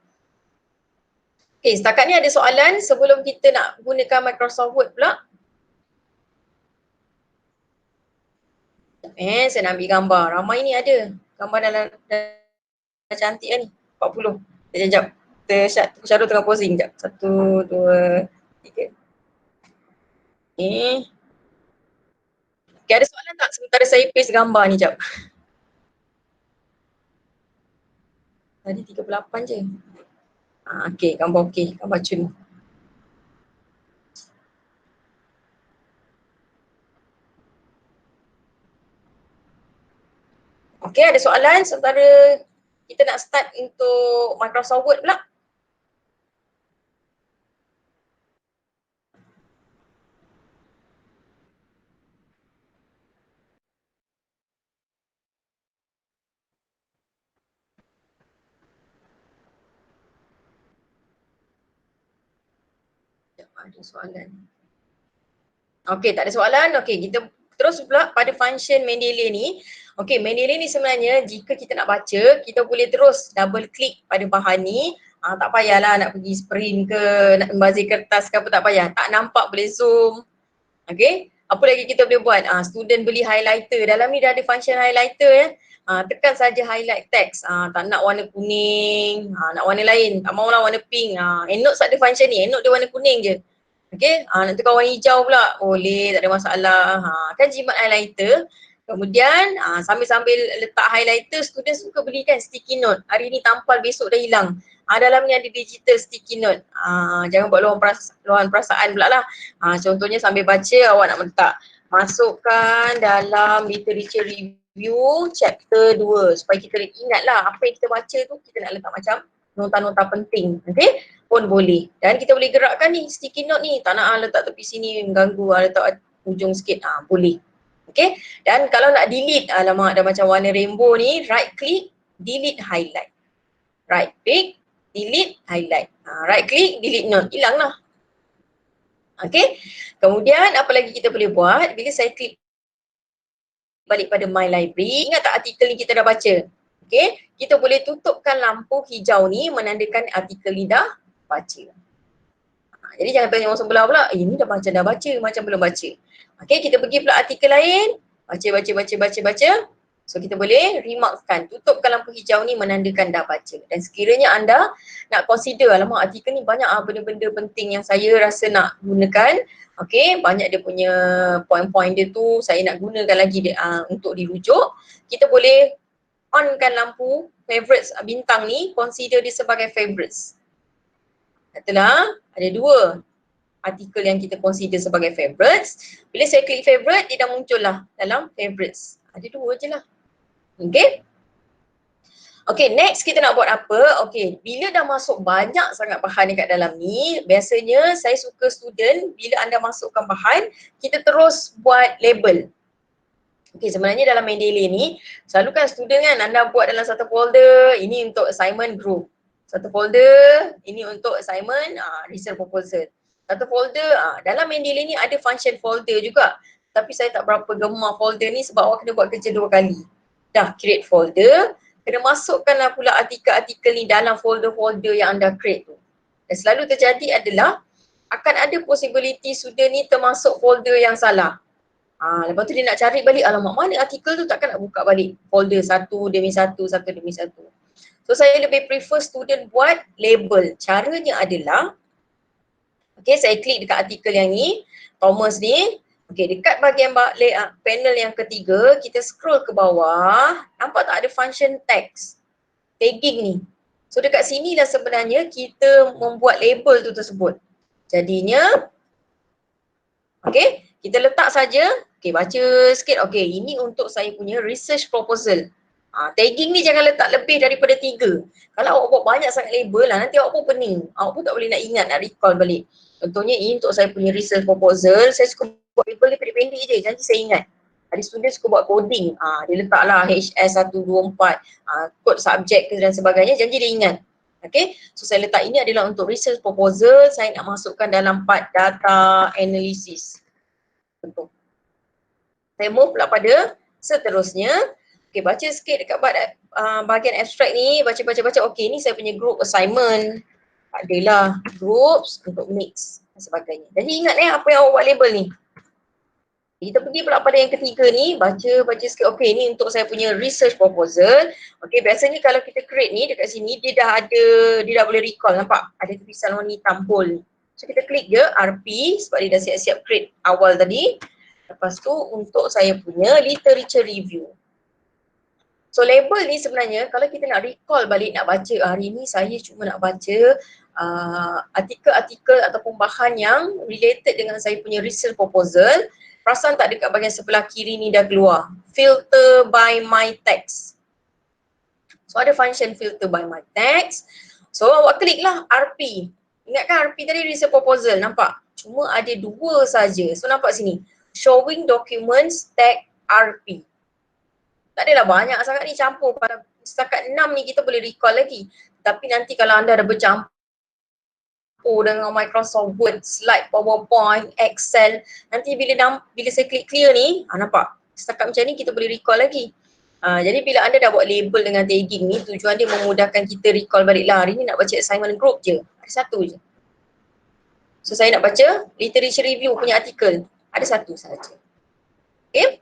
Okay, setakat ni ada soalan sebelum kita nak gunakan Microsoft Word pula. Saya nak ambil gambar. Ramai ni ada. Gambar dah cantik kan ni. 40. Sekejap. Shadow tengah posing sekejap. 1, 2, 3. Okay. Okay, ada soalan tak sementara saya paste gambar ni sekejap? Tadi 38 je. Okay, gambar okey. Gambar cun. Okay, ada soalan sementara kita nak start untuk Microsoft Word pula? Ada soalan. Okey, tak ada soalan. Okey, kita terus pula pada function Mendeley ni. Okey, Mendeley ni sebenarnya jika kita nak baca, kita boleh terus double click pada bahan ni. Tak payahlah nak pergi sprint ke, nak membazir kertas ke apa, tak payah. Tak nampak boleh zoom. Okey, apa lagi kita boleh buat? Student beli highlighter. Dalam ni dah ada function highlighter ya. Tekan saja highlight text. Tak nak warna kuning, nak warna lain. Tak maulah warna pink. EndNote ada function ni. EndNote dia warna kuning je. Okay, nak tukar warna hijau pula, boleh, tak ada masalah. Kan jimat highlighter. Kemudian sambil-sambil letak highlighter, student suka beli kan sticky note. Hari ni tampal, besok dah hilang. Dalam ni ada digital sticky note. Jangan buat luahan perasaan pula lah. Contohnya sambil baca, awak nak letak. Masukkan dalam literature review chapter 2. Supaya kita ingatlah apa yang kita baca tu, kita nak letak macam nota-nota penting. Okay, pun boleh. Dan kita boleh gerakkan ni sticky note ni. Tak nak letak tepi sini mengganggu, letak ujung sikit. Boleh. Okay. Dan kalau nak delete, alamak dah macam warna rainbow ni, right click, delete highlight. Right click, delete highlight. Right click, delete note. Hilang lah. Okay. Kemudian apa lagi kita boleh buat? Bila saya klik balik pada my library, ingat tak artikel ni kita dah baca? Okay. Kita boleh tutupkan lampu hijau ni menandakan artikel ni dah baca. Jadi jangan tanya orang sebelah pula, ini dah baca, macam belum baca. Okay, kita pergi pula artikel lain, baca. So kita boleh remarkkan, tutupkan lampu hijau ni menandakan dah baca. Dan sekiranya anda nak consider, alamak artikel ni banyak benda-benda penting yang saya rasa nak gunakan. Okay, banyak dia punya poin-poin dia tu, saya nak gunakan lagi dia, untuk dirujuk. Kita boleh onkan lampu favorites bintang ni, consider dia sebagai favorites. Katalah ada 2 artikel yang kita consider sebagai favorites. Bila saya klik favorite, dia dah muncul lah dalam favorites. Ada 2 je lah. Okay. Okay, next kita nak buat apa? Okay, bila dah masuk banyak sangat bahan dekat dalam ni, biasanya saya suka student, bila anda masukkan bahan, kita terus buat label. Okay, sebenarnya dalam Mendeley ni, selalu kan student kan, anda buat dalam satu folder, ini untuk assignment group. Satu folder, ini untuk assignment research proposal. Satu folder, dalam Mendeley ni ada function folder juga. Tapi saya tak berapa gemar folder ni sebab awak kena buat kerja 2 kali. Dah create folder, kena masukkanlah pula artikel-artikel ni dalam folder-folder yang anda create tu. Dan selalu terjadi adalah akan ada possibility student ni termasuk folder yang salah. Lepas tu dia nak cari balik, alamak mana artikel tu, takkan nak buka balik folder satu demi satu. So saya lebih prefer student buat label. Caranya adalah, okay, saya klik dekat artikel yang ni, Thomas ni. Okay, dekat bahagian panel yang ketiga, kita scroll ke bawah, nampak tak ada function text, tagging ni. So dekat sini lah sebenarnya kita membuat label tu tersebut. Jadinya, okay, kita letak saja, okay, baca sikit, okay, ini untuk saya punya research proposal. Tagging ni jangan letak lebih daripada 3. Kalau awak buat banyak sangat label lah, nanti awak pun pening. Awak pun tak boleh nak ingat, nak recall balik. Contohnya ini untuk saya punya research proposal, saya suka buat label dia pendek-pendek je, janji saya ingat. Ada student suka buat coding, dia letaklah HS124, kod subjek dan sebagainya, janji dia ingat. Okay, so saya letak ini adalah untuk research proposal, saya nak masukkan dalam part data analysis. Contoh. Saya move pula pada seterusnya. Okay, baca sikit dekat bahagian abstract ni, baca. Okay, ni saya punya group assignment. Adalah groups untuk mix dan sebagainya. Jadi ingat apa yang awak buat label ni. Kita pergi pula pada yang ketiga ni, baca sikit. Okay, ni untuk saya punya research proposal. Okay, biasanya kalau kita create ni dekat sini, dia dah boleh recall, nampak? Ada tulisan warna hitam bold. So kita klik je RP sebab dia dah siap-siap create awal tadi. Lepas tu untuk saya punya literature review. So label ni sebenarnya kalau kita nak recall balik, nak baca, hari ni saya cuma nak baca artikel-artikel ataupun bahan yang related dengan saya punya research proposal. Perasan tak dekat bahagian sebelah kiri ni dah keluar, filter by my text. So ada function filter by my text. So awak klik lah RP. Ingatkan RP tadi research proposal, nampak? Cuma ada 2 saja. So nampak sini, showing documents tag RP. Tak adalah banyak sangat ni, campur. Pada setakat 6 ni kita boleh recall lagi. Tapi nanti kalau anda dah bercampur dengan Microsoft Word, slide, PowerPoint, Excel. Nanti bila saya klik clear ni, nampak? Setakat macam ni kita boleh recall lagi. Jadi bila anda dah buat label dengan tagging ni, tujuan dia memudahkan kita recall balik lah. Hari ni nak baca assignment group je. Ada satu je. So saya nak baca literature review punya artikel. Ada satu sahaja. Okay.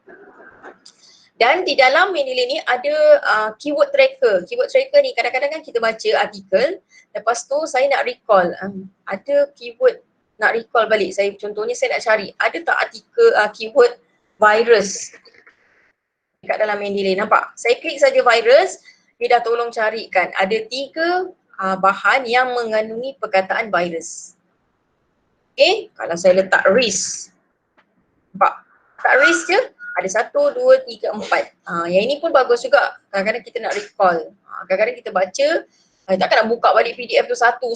Dan di dalam Mendeley ni ada keyword tracker. Keyword tracker ni kadang-kadang kan kita baca artikel, lepas tu saya nak recall. Ada keyword nak recall balik. Contohnya saya nak cari, ada tak artikel keyword virus dekat dalam Mendeley. Nampak? Saya klik saja virus, dia dah tolong carikan. Ada 3 bahan yang mengandungi perkataan virus. Okay, kalau saya letak risk. Nampak? Tak risk je, ada 1, 2, 3, 4. Yang ini pun bagus juga. Kadang-kadang kita nak recall. Kadang-kadang kita baca, takkan nak buka balik PDF tu satu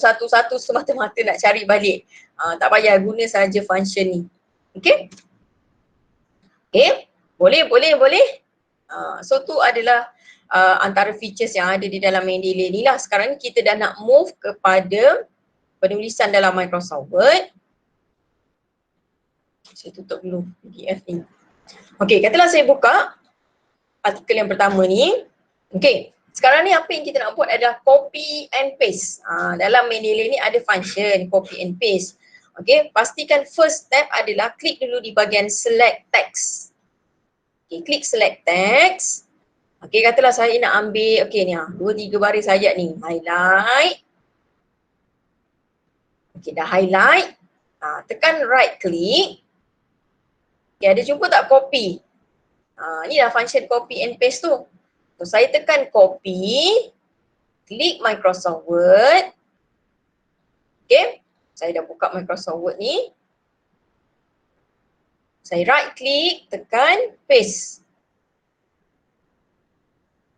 semata-mata nak cari balik. Tak payah, guna saja function ni. Okay? Okay? Boleh. So tu adalah antara features yang ada di dalam Mendeley ni lah. Sekarang ni kita dah nak move kepada penulisan dalam Microsoft Word. Saya tutup dulu PDF ni. Okey, katalah saya buka artikel yang pertama ni. Okey, sekarang ni apa yang kita nak buat adalah copy and paste. Dalam Mendeley ni ada function copy and paste. Okey, pastikan first step adalah klik dulu di bahagian select text. Okey, klik select text. Okey, katalah saya nak ambil, okey ni 2-3 baris ayat ni. Highlight. Okey, dah highlight. Tekan right click. Okay, ada jumpa tak copy? Ni dah function copy and paste tu. So saya tekan copy, klik Microsoft Word. Okay, saya dah buka Microsoft Word ni. Saya right click, tekan paste.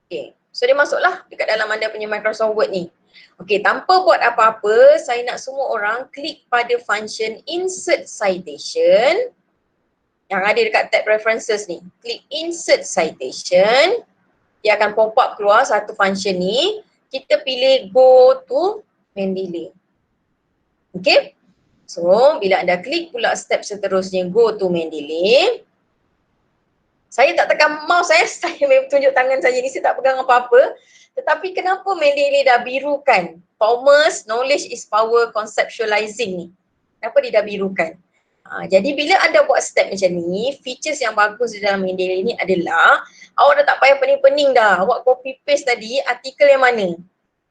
Okay, so dia masuklah dekat dalam anda punya Microsoft Word ni. Okay, tanpa buat apa-apa, saya nak semua orang klik pada function insert citation yang ada dekat tab references ni. Klik insert citation. Dia akan pop up keluar satu function ni. Kita pilih go to Mendeley. Okay. So bila anda klik pula step seterusnya go to Mendeley. Saya tak tekan mouse saya memang tunjuk tangan saja ni, saya tak pegang apa-apa. Tetapi kenapa Mendeley dah birukan Thomas knowledge is power conceptualizing ni? Kenapa dia dah birukan? Jadi bila anda buat step macam ni, features yang bagus di dalam Mendeley ni adalah awak dah tak payah pening-pening dah. Awak copy paste tadi artikel yang mana,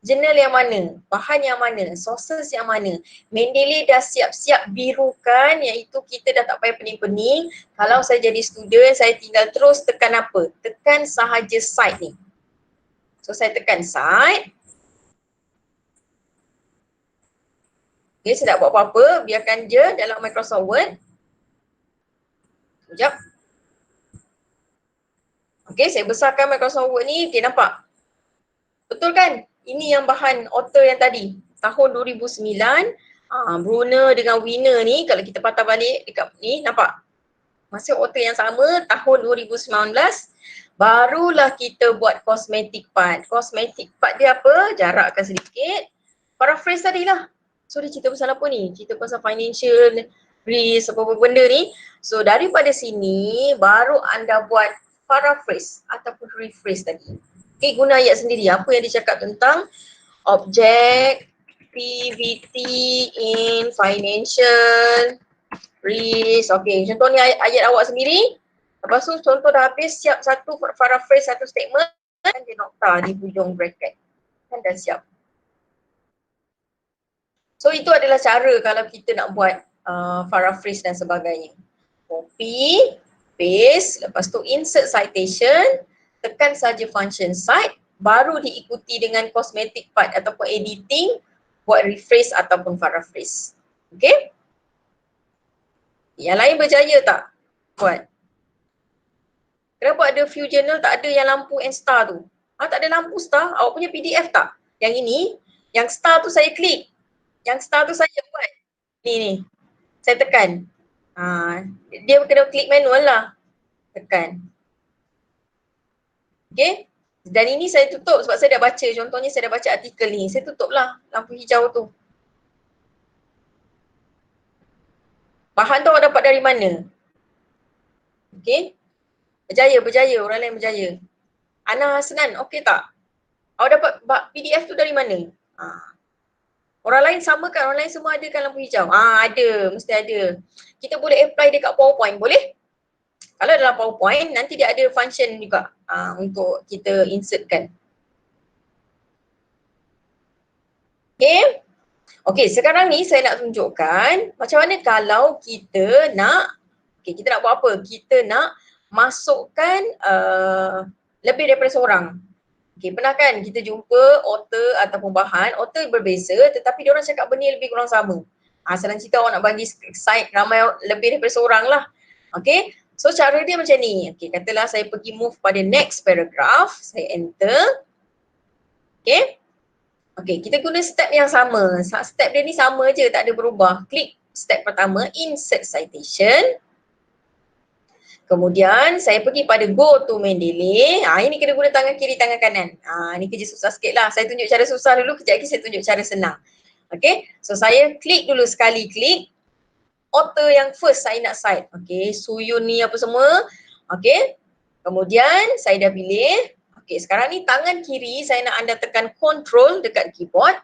jurnal yang mana, bahan yang mana, sources yang mana. Mendeley dah siap-siap birukan, iaitu kita dah tak payah pening-pening. Kalau saya jadi student, saya tinggal terus tekan apa? Tekan sahaja cite ni. So saya tekan cite. Okay, saya tak buat apa-apa, biarkan je dalam Microsoft Word. Sekejap. Okay, saya besarkan Microsoft Word ni, okay nampak? Betul kan? Ini yang bahan author yang tadi, tahun 2009, Brunner dengan Winner ni, kalau kita patah balik dekat ni, nampak? Masih author yang sama, tahun 2019, barulah kita buat cosmetic part. Cosmetic part dia apa? Jarakkan sedikit. Paraphrase tadi lah. So dia cerita pasal apa ni? Cerita pasal financial risk, apa-apa benda ni. So daripada sini baru anda buat paraphrase ataupun rephrase tadi. Okay, guna ayat sendiri. Apa yang dia cakap tentang objectivity in financial risk. Okay, contoh ni ayat awak sendiri. Lepas tu contoh dah habis, siap satu paraphrase, satu statement. Dan dia nokta di hujung bracket. Kan dah siap. So itu adalah cara kalau kita nak buat paraphrase dan sebagainya. Copy, paste, lepas tu insert citation, tekan saja function cite, baru diikuti dengan cosmetic part ataupun editing, buat rephrase ataupun paraphrase. Okay? Yang lain berjaya tak buat? Kenapa ada few journal tak ada yang lampu and star tu? Tak ada lampu star, awak punya PDF tak? Yang ini, yang star tu saya klik. Yang star tu saya buat. Ni. Saya tekan. Dia kena klik manual lah. Tekan. Okay. Dan ini saya tutup sebab saya dah baca. Contohnya saya dah baca artikel ni. Saya tutup lah lampu hijau tu. Bahan tu awak dapat dari mana? Okay. Berjaya. Orang lain berjaya. Ana Hasnan, okey tak? Awak dapat PDF tu dari mana? Orang lain sama kan? Orang lain semua ada kan lampu hijau? Ada. Mesti ada. Kita boleh apply dekat PowerPoint. Boleh? Kalau dalam PowerPoint, nanti dia ada function juga untuk kita insertkan. Okay? Okay, sekarang ni saya nak tunjukkan macam mana kalau kita nak, kita nak buat apa? Kita nak masukkan lebih daripada seorang. Okay, pernah kan kita jumpa author ataupun bahan, author berbeza tetapi diorang cakap benda lebih kurang sama. Senang cerita awak nak bagi site ramai lebih daripada seorang lah. Okay, so cara dia macam ni. Okay, katalah saya pergi move pada next paragraph, saya enter. Okay. Okay, kita guna step yang sama. Step dia ni sama je, tak ada berubah. Klik step pertama, insert citation. Kemudian saya pergi pada go to Mendeley. Ini kena guna tangan kiri, tangan kanan. Ini kerja susah sikit lah. Saya tunjuk cara susah dulu, kejap lagi saya tunjuk cara senang. Okay, so saya klik dulu sekali klik. Author yang first saya nak cite. Okay, Suyun ni apa semua. Okay, kemudian saya dah pilih. Okay, sekarang ni tangan kiri saya nak anda tekan control dekat keyboard.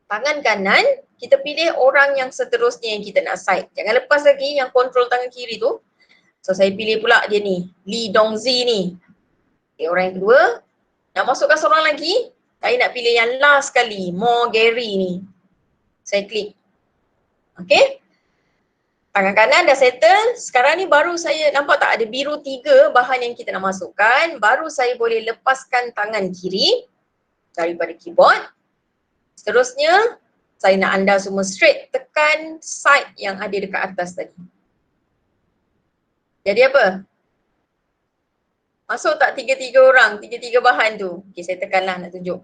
Tangan kanan, kita pilih orang yang seterusnya yang kita nak cite. Jangan lepas lagi yang control tangan kiri tu. So saya pilih pula dia ni, Lee Dongzi ni. Okay, orang yang kedua. Nak masukkan seorang lagi, saya nak pilih yang last sekali, Mo Gary ni. Saya klik. Okay. Tangan kanan dah settle. Sekarang ni baru saya, nampak tak ada biru 3 bahan yang kita nak masukkan. Baru saya boleh lepaskan tangan kiri daripada keyboard. Seterusnya, saya nak anda semua straight tekan side yang ada dekat atas tadi. Jadi apa? Masuk tak 3 orang, 3 bahan tu? Okay, saya tekanlah nak tunjuk.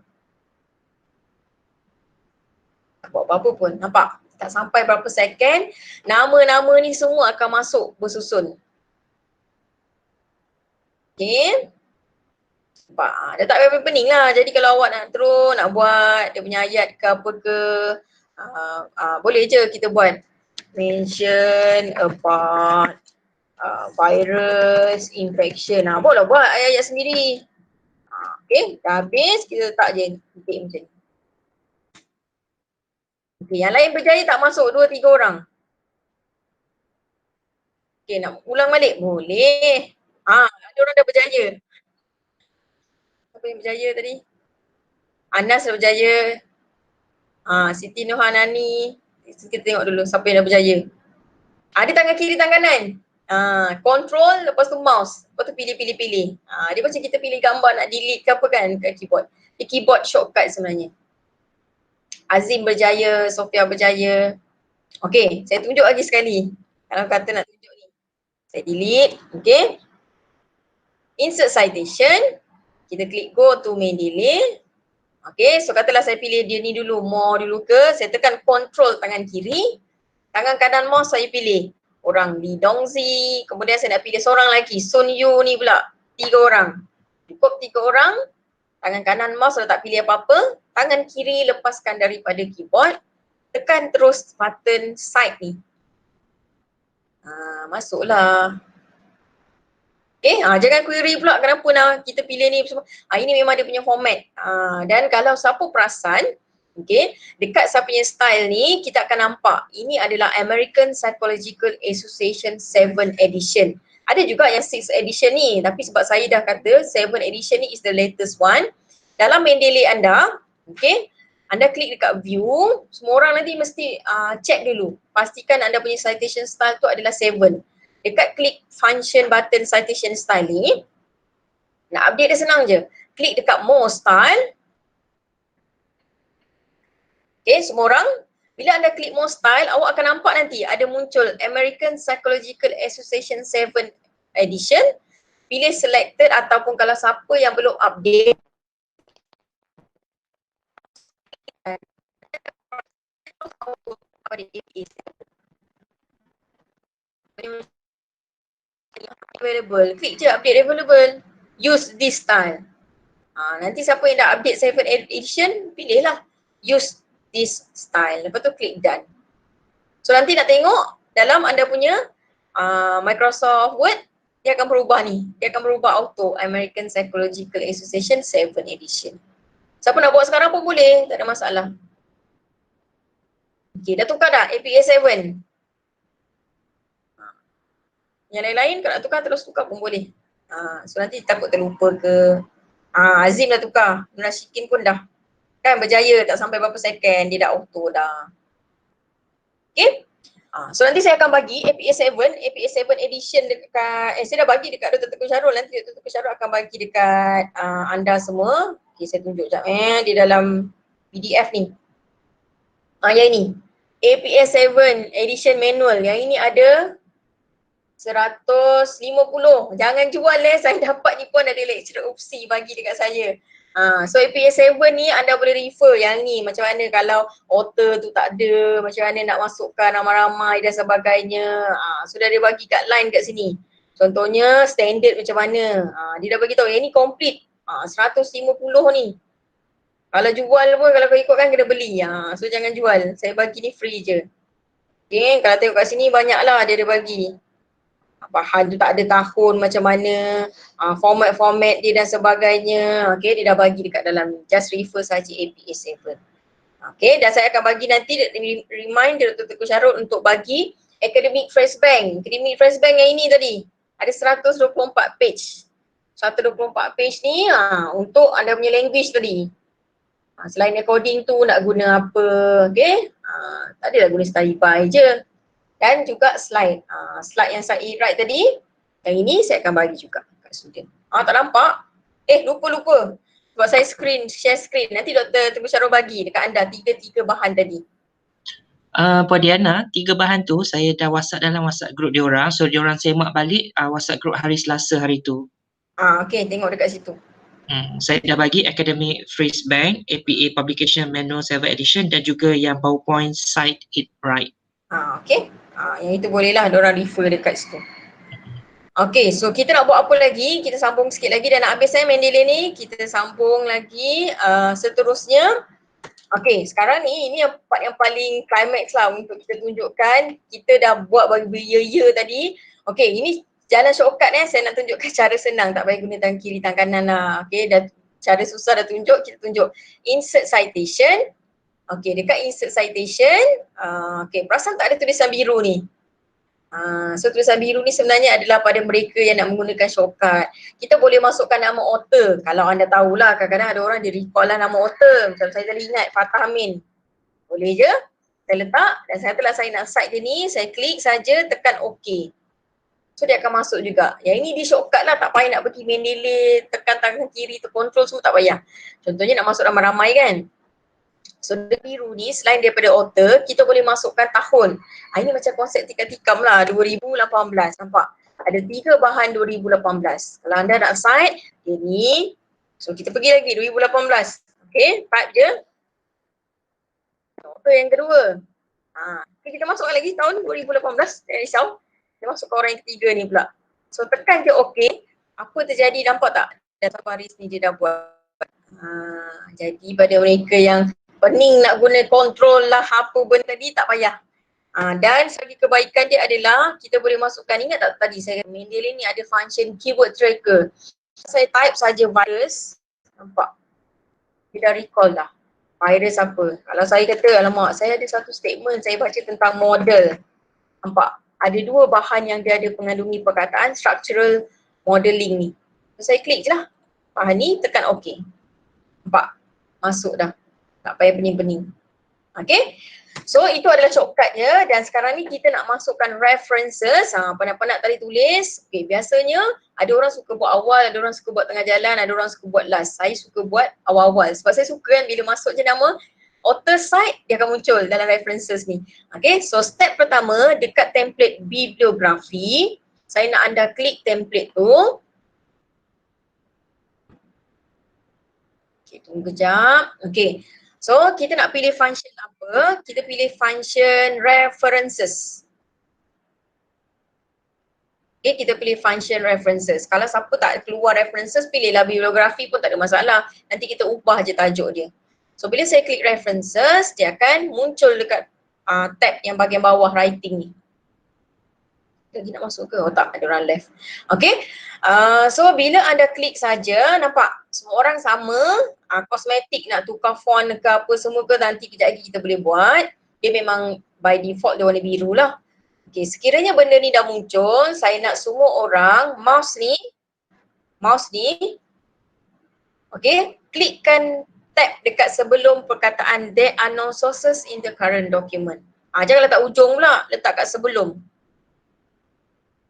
Tak buat apa-apa pun, nampak? Tak sampai berapa second, nama-nama ni semua akan masuk bersusun. Okay. Nampak? Dah tak payah pening lah. Jadi kalau awak nak terus, nak buat dia punya ayat ke apa ke, boleh je kita buat. Mention about virus infection. Boleh buat ayat-ayat sendiri. Okay, dah habis kita letak je titik macam ni. Okay, yang lain berjaya tak masuk 2-3 orang. Okay, nak ulang balik? Boleh. Ada orang dah berjaya. Siapa yang berjaya tadi? Anas dah berjaya. Siti Nurhanani. Kita tengok dulu siapa yang dah berjaya. Ada tangan kiri, tangan kanan. Control, lepas tu mouse. Lepas tu pilih. Dia macam kita pilih gambar nak delete ke apa kan kat keyboard. Dia keyboard shortcut sebenarnya. Azim berjaya, Sofia berjaya. Okay, saya tunjuk lagi sekali. Kalau kata nak tunjuk ni. Saya delete, okay. Insert citation. Kita klik go to Mendeley. Okay, so katalah saya pilih dia ni dulu, more dulu ke. Saya tekan control tangan kiri. Tangan kanan mouse saya pilih orang Lee Dongzi. Kemudian saya nak pilih seorang lagi, Sun Yu ni pula. 3 orang. Cukup 3 orang. Tangan kanan mouse saya tak pilih apa-apa. Tangan kiri lepaskan daripada keyboard. Tekan terus button side ni. Masuklah. Okay, jangan query pula kenapa nak kita pilih ni semua. Ini memang dia punya format. Dan kalau siapa perasan, okay, dekat siapa punya style ni, kita akan nampak ini adalah American Psychological Association 7 edition. Ada juga yang 6 edition ni, tapi sebab saya dah kata 7 edition ni is the latest one. Dalam Mendeley anda, okay, anda klik dekat view, semua orang nanti mesti check dulu. Pastikan anda punya citation style tu adalah 7. Dekat klik function button citation style ni, nak update dia senang je. Klik dekat more style. Okay, semua orang. Bila anda klik more style, awak akan nampak nanti ada muncul American Psychological Association 7 edition. Pilih selected ataupun kalau siapa yang belum update, available. Klik je update available. Use this style. Nanti siapa yang dah update 7 edition, pilihlah use this style. Lepas tu klik done. So nanti nak tengok dalam anda punya Microsoft Word, dia akan berubah ni. Dia akan berubah auto, American Psychological Association 7 edition. Siapa nak buat sekarang pun boleh, tak ada masalah. Okay, dah tukar dah APA 7. Yang lain-lain kalau nak tukar terus tukar pun boleh. So nanti takut terlupa ke. Azim dah tukar, Nur Rashikin pun dah. Kan berjaya, tak sampai berapa second dia dah auto dah. Okay. So nanti saya akan bagi APA 7 edition dekat, saya dah bagi dekat Dr. Tengku Syarul. Nanti Dr. Tengku Syarul akan bagi dekat anda semua. Okay, saya tunjuk sekejap di dalam PDF ni. Yang ini APA 7 edition manual. Yang ini ada 150. Jangan jual saya dapat ni pun ada lecturer opsi bagi dekat saya. So APA 7 ni anda boleh refer yang ni macam mana kalau author tu tak ada, macam mana nak masukkan ramai-ramai dan sebagainya. Sudah dia bagi guideline kat sini. Contohnya standard macam mana. Dia dah bagi tahu yang ni complete. 150 ni. Kalau jual pun kalau kau ikut kan kena beli. So jangan jual. Saya bagi ni free je. Okay, kalau tengok kat sini banyaklah dia ada bagi. Bahan tu tak ada tahun macam mana, format-format dia dan sebagainya. Okay, dia dah bagi dekat dalam ni. Just refer saja APA 7. Okay, dan saya akan bagi nanti remind Dr. Tengku Syarul untuk bagi Academic Fresh Bank. Academic Fresh Bank yang ini tadi ada 124 page. 124 page ni untuk anda punya language tadi. Selain recording tu nak guna apa, okay? Tak adalah guna study by je. Dan juga slide. Slide yang saya write tadi, yang ini saya akan bagi juga kat student. Tak nampak? Lupa. Sebab saya share screen. Nanti Dr. Tengku Syarul bagi dekat anda tiga bahan tadi. Puan Diana, 3 bahan tu saya dah WhatsApp dalam WhatsApp group diorang. So diorang semak balik WhatsApp group hari Selasa hari tu. Okay, tengok dekat situ. Saya dah bagi Academic Fresh Bank, APA Publication Manual 7 Edition dan juga yang PowerPoint Cite It Right. Okay. Yang itu bolehlah diorang refer dekat situ. Okay, so kita nak buat apa lagi? Kita sambung sikit lagi dan nak habis Mendeley ni. Kita sambung lagi seterusnya. Okay, sekarang ni ini yang part yang paling climax lah untuk kita tunjukkan. Kita dah buat bagi tadi. Okay, ini jalan shortcut saya nak tunjukkan cara senang. Tak payah guna tangan kiri, tangan kanan lah. Okay, dah cara susah dah tunjuk. Kita tunjuk insert citation. Okay, dekat insert citation, okay, perasan tak ada tulisan biru ni? So tulisan biru ni sebenarnya adalah pada mereka yang nak menggunakan shortcut. Kita boleh masukkan nama author. Kalau anda tahulah, kadang-kadang ada orang dia recall lah nama author. Macam saya tadi ingat Fatah Amin. Boleh je, saya letak dan setelah saya nak cite dia ni, saya klik saja, tekan OK. So dia akan masuk juga. Yang ini di shortcut lah, tak payah nak pergi Mendeley, tekan tangan kiri, control semua tak payah. Contohnya nak masuk ramai-ramai kan. So the biru ni selain daripada author, kita boleh masukkan tahun. Ini macam konsep tikam-tikam lah, 2018, nampak? Ada 3 bahan 2018. Kalau anda nak cite, ini. So kita pergi lagi 2018. Okay, type je. Author yang kedua. Okay, kita masukkan lagi tahun 2018, jangan risau. Kita masukkan orang yang ketiga ni pula. So tekan je OK. Apa terjadi, nampak tak? Data baris ni dia dah buat. Jadi pada mereka yang pening nak guna control lah apa benda tadi, tak payah. Dan segi kebaikan dia adalah kita boleh masukkan, ingat tak tadi saya Mendeley ni ada function keyword tracker. Saya type saja virus, nampak? Dia dah recall dah. Virus apa? Kalau saya kata, alamak saya ada satu statement saya baca tentang model. Nampak? Ada 2 bahan yang dia ada mengandungi perkataan structural modeling ni. So, saya klik je lah. Bahan ni, tekan OK. Nampak? Masuk dah. Tak payah pening-pening. Okay. So itu adalah shortcutnya dan sekarang ni kita nak masukkan references. Penat-penat tadi tulis. Okay, biasanya ada orang suka buat awal, ada orang suka buat tengah jalan, ada orang suka buat last. Saya suka buat awal-awal sebab saya suka kan bila masuk je nama author site, dia akan muncul dalam references ni. Okay, so step pertama dekat template bibliografi, saya nak anda klik template tu. Okay, tunggu kejap. Okay. So, kita nak pilih function apa? Kita pilih function references. Okay, kita pilih function references. Kalau siapa tak keluar references, pilihlah bibliografi pun tak ada masalah. Nanti kita ubah je tajuk dia. So, bila saya klik references, dia akan muncul dekat tab yang bahagian bawah writing ni. Lagi nak masuk ke? Oh tak, ada orang left. Okay. So bila anda klik saja, nampak semua orang sama. Kosmetik nak tukar font ke apa semua ke nanti kejap lagi kita boleh buat. Dia memang by default dia warna biru lah. Okay, sekiranya benda ni dah muncul, saya nak semua orang mouse ni, okay, klikkan tab dekat sebelum perkataan there are no sources in the current document. Jangan letak ujung pula, letak kat sebelum.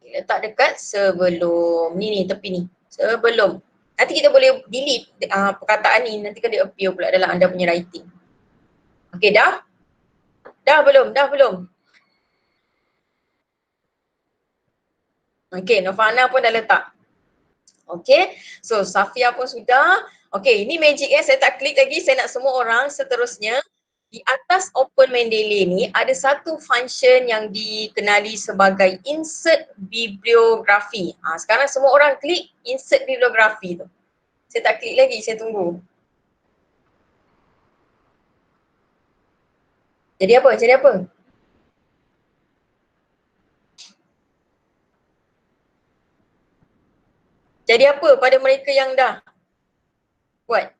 Letak dekat sebelum ni tepi ni, sebelum. Nanti kita boleh delete perkataan ni, nanti kan dia appear pula dalam anda punya writing. Okay, dah? Dah belum? Okay, Novana pun dah letak. Okay, so Safia pun sudah. Okay, ini magic saya tak klik lagi, saya nak semua orang seterusnya. Di atas Open Mendeley ni ada satu function yang dikenali sebagai insert bibliografi. Sekarang semua orang klik insert bibliografi tu. Saya tak klik lagi, saya tunggu. Jadi apa? Jadi apa pada mereka yang dah buat?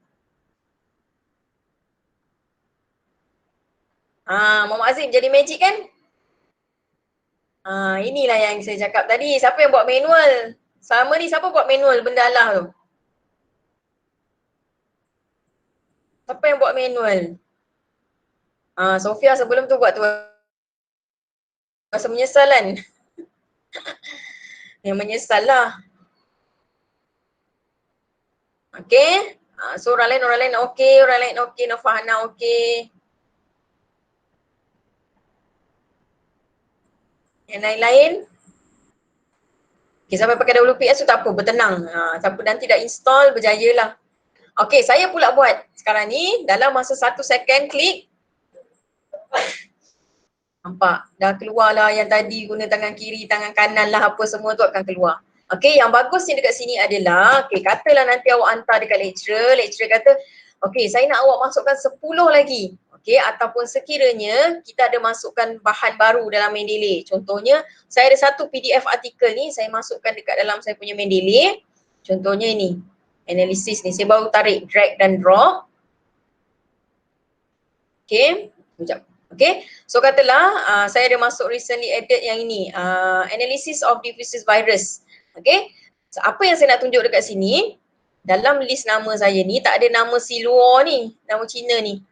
Muhammad Azim jadi magic kan? Inilah yang saya cakap tadi. Siapa yang buat manual? Selama ni siapa buat manual benda Allah tu? Siapa yang buat manual? Sofia sebelum tu buat tu. Rasa menyesal kan? Yang menyesal lah. Okay. So orang lain okey, Nofahana okey. Yang lain-lain? Okay, sampai pakai WPS tu tak apa, bertenang. Siapa nanti dah install, berjaya lah. Okay, saya pula buat sekarang ni dalam masa 1 second klik. Nampak? Dah keluar lah yang tadi guna tangan kiri, tangan kanan lah apa semua tu akan keluar. Okay, yang bagus ni dekat sini adalah, okay, katalah nanti awak hantar dekat lecturer kata, okay, saya nak awak masukkan 10 lagi. Okay, ataupun sekiranya kita ada masukkan bahan baru dalam Mendeley. Contohnya, saya ada satu PDF artikel ni, saya masukkan dekat dalam saya punya Mendeley. Contohnya ini, analisis ni. Saya baru tarik, drag dan drop. Okay, sekejap. Okay, so katalah saya ada masuk recently added yang ini, analysis of diffuse virus. Okay, so, apa yang saya nak tunjuk dekat sini, dalam list nama saya ni tak ada nama si Luo ni, nama Cina ni.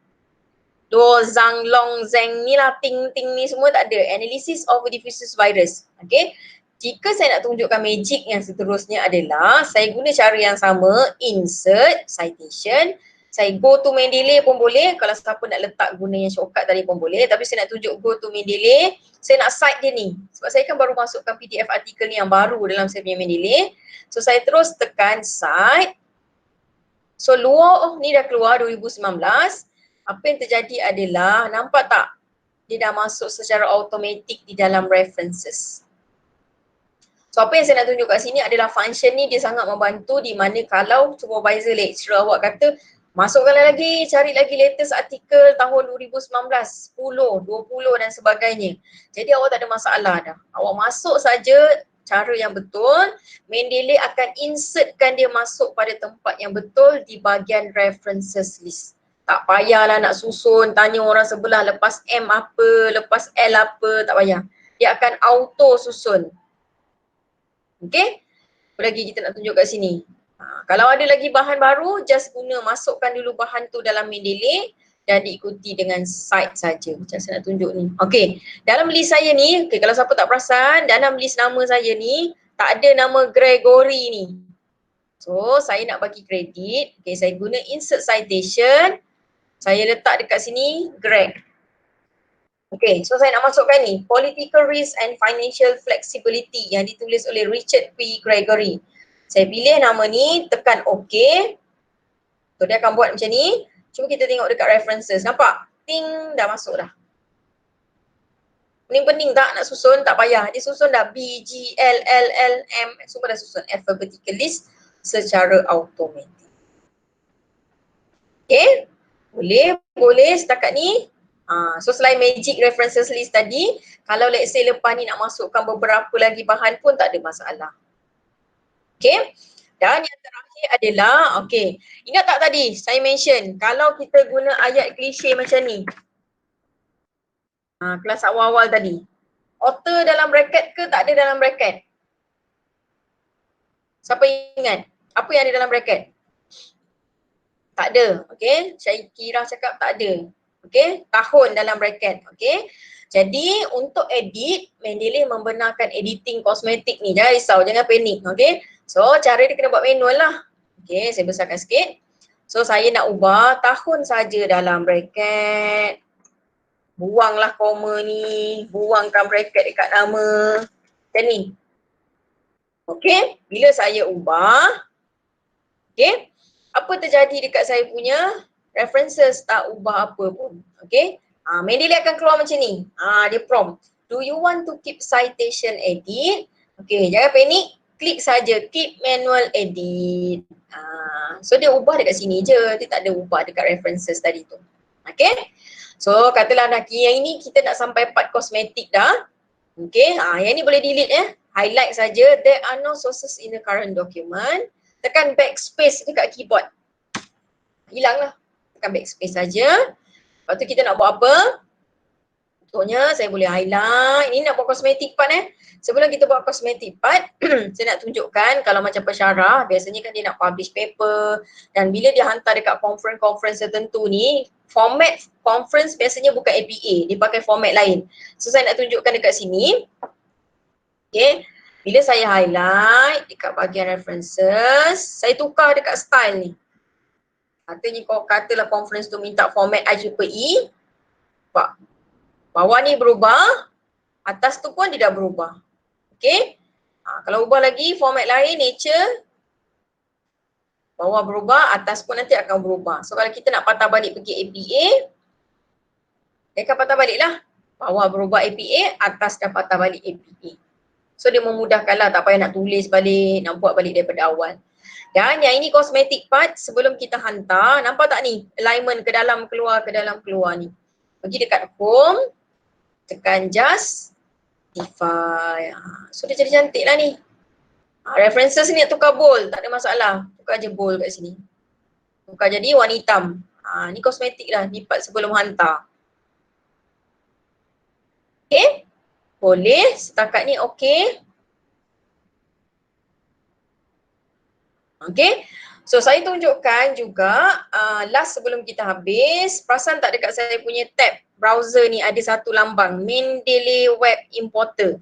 Luo Zhang Long Zheng ni lah, Ting Ting ni semua tak ada. Analysis of diffuse virus. Okay, jika saya nak tunjukkan magic yang seterusnya adalah saya guna cara yang sama, insert, citation. Saya go to Mendeley pun boleh, kalau siapa nak letak guna yang shortcut tadi pun boleh, tapi saya nak tunjuk go to Mendeley, saya nak cite dia ni. Sebab saya kan baru masukkan PDF artikel ni yang baru dalam saya punya Mendeley. So saya terus tekan cite. So Luo ni dah keluar 2019. Apa yang terjadi adalah, nampak tak? Dia dah masuk secara automatik di dalam references. So apa yang saya nak tunjuk kat sini adalah function ni dia sangat membantu di mana kalau supervisor lecturer awak kata masukkan lagi, cari lagi latest artikel tahun 2019, 10, 20 dan sebagainya. Jadi awak tak ada masalah dah. Awak masuk saja cara yang betul, Mendeley akan insertkan dia masuk pada tempat yang betul di bahagian references list. Tak payahlah nak susun, tanya orang sebelah lepas M apa, lepas L apa, tak payah. Dia akan auto susun. Okay? Apa lagi kita nak tunjuk kat sini? Kalau ada lagi bahan baru, just guna masukkan dulu bahan tu dalam Mendeley dan diikuti dengan cite saja. Macam saya nak tunjuk ni. Okay, dalam list saya ni, okay, kalau siapa tak perasan, dalam list nama saya ni, tak ada nama Gregory ni. So, saya nak bagi kredit. Okay, saya guna insert citation. Saya letak dekat sini, Greg. Okay, so saya nak masukkan ni, Political Risk and Financial Flexibility yang ditulis oleh Richard P. Gregory. Saya pilih nama ni, tekan OK. So dia akan buat macam ni. Cuba kita tengok dekat references. Nampak? Ting, dah masuk dah. Pening-pening tak nak susun? Tak payah. Dia susun dah B, G, L, L, L, M. Semua dah susun alphabetical list secara automatik. Okay? Boleh setakat ni. So selain magic references list tadi, kalau let's say lepas ni nak masukkan beberapa lagi bahan pun tak ada masalah. Okay. Dan yang terakhir adalah, okay, ingat tak tadi saya mention kalau kita guna ayat klise macam ni, kelas awal-awal tadi, author dalam bracket ke tak ada dalam bracket? Siapa ingat? Apa yang ada dalam bracket? Tak ada, okay. Syakira cakap tak ada. Okay, tahun dalam bracket, okay. Jadi untuk edit, Mendeley membenarkan editing kosmetik ni. Jangan risau, jangan panik, okay. So cara dia kena buat manual lah. Okay, saya besarkan sikit. So saya nak ubah tahun saja dalam bracket. Buanglah koma ni, buangkan bracket dekat nama. Macam ni. Okay, bila saya ubah, okay, apa terjadi dekat saya punya references, tak ubah apa pun. Okay, Mendeley akan keluar macam ni. Dia prompt, do you want to keep citation edit? Okay, jangan panik, klik saja keep manual edit. So dia ubah dekat sini je, dia tak ada ubah dekat references tadi tu. Okay, so katalah yang ini kita nak sampai part kosmetik dah. Okay, yang ni boleh delete highlight saja, there are no sources in the current document. Tekan backspace dekat keyboard. Hilanglah. Tekan backspace saja. Lepas tu kita nak buat apa? Contohnya saya boleh highlight. Ini nak buat kosmetik part Sebelum kita buat kosmetik part, saya nak tunjukkan kalau macam pensyarah, biasanya kan dia nak publish paper, dan bila dia hantar dekat conference tertentu ni, format conference biasanya bukan APA, dia pakai format lain. So saya nak tunjukkan dekat sini. Okay, bila saya highlight dekat bahagian references, saya tukar dekat style ni. Katalah conference tu minta format IEEE, bawah ni berubah, atas tu pun dia dah berubah. Okay, kalau ubah lagi format lain, nature, bawah berubah, atas pun nanti akan berubah. So kalau kita nak patah balik pergi APA, dia akan patah balik lah. Bawah berubah APA, atas dah patah balik APA. So dia memudahkanlah, tak payah nak tulis balik, nak buat balik daripada awal. Dan yang ini cosmetic part, sebelum kita hantar, nampak tak ni alignment ke dalam keluar ni. Pergi dekat home, tekan justify. So dia jadi cantik lah ni. References ni nak tukar bold, tak ada masalah. Tukar je bold kat sini. Tukar jadi warna hitam. Ni cosmetic lah, ni part sebelum hantar. Okay. Boleh, setakat ni okey. Okay, so saya tunjukkan juga last sebelum kita habis, perasan tak dekat saya punya tab browser ni ada satu lambang, Mendeley Web Importer.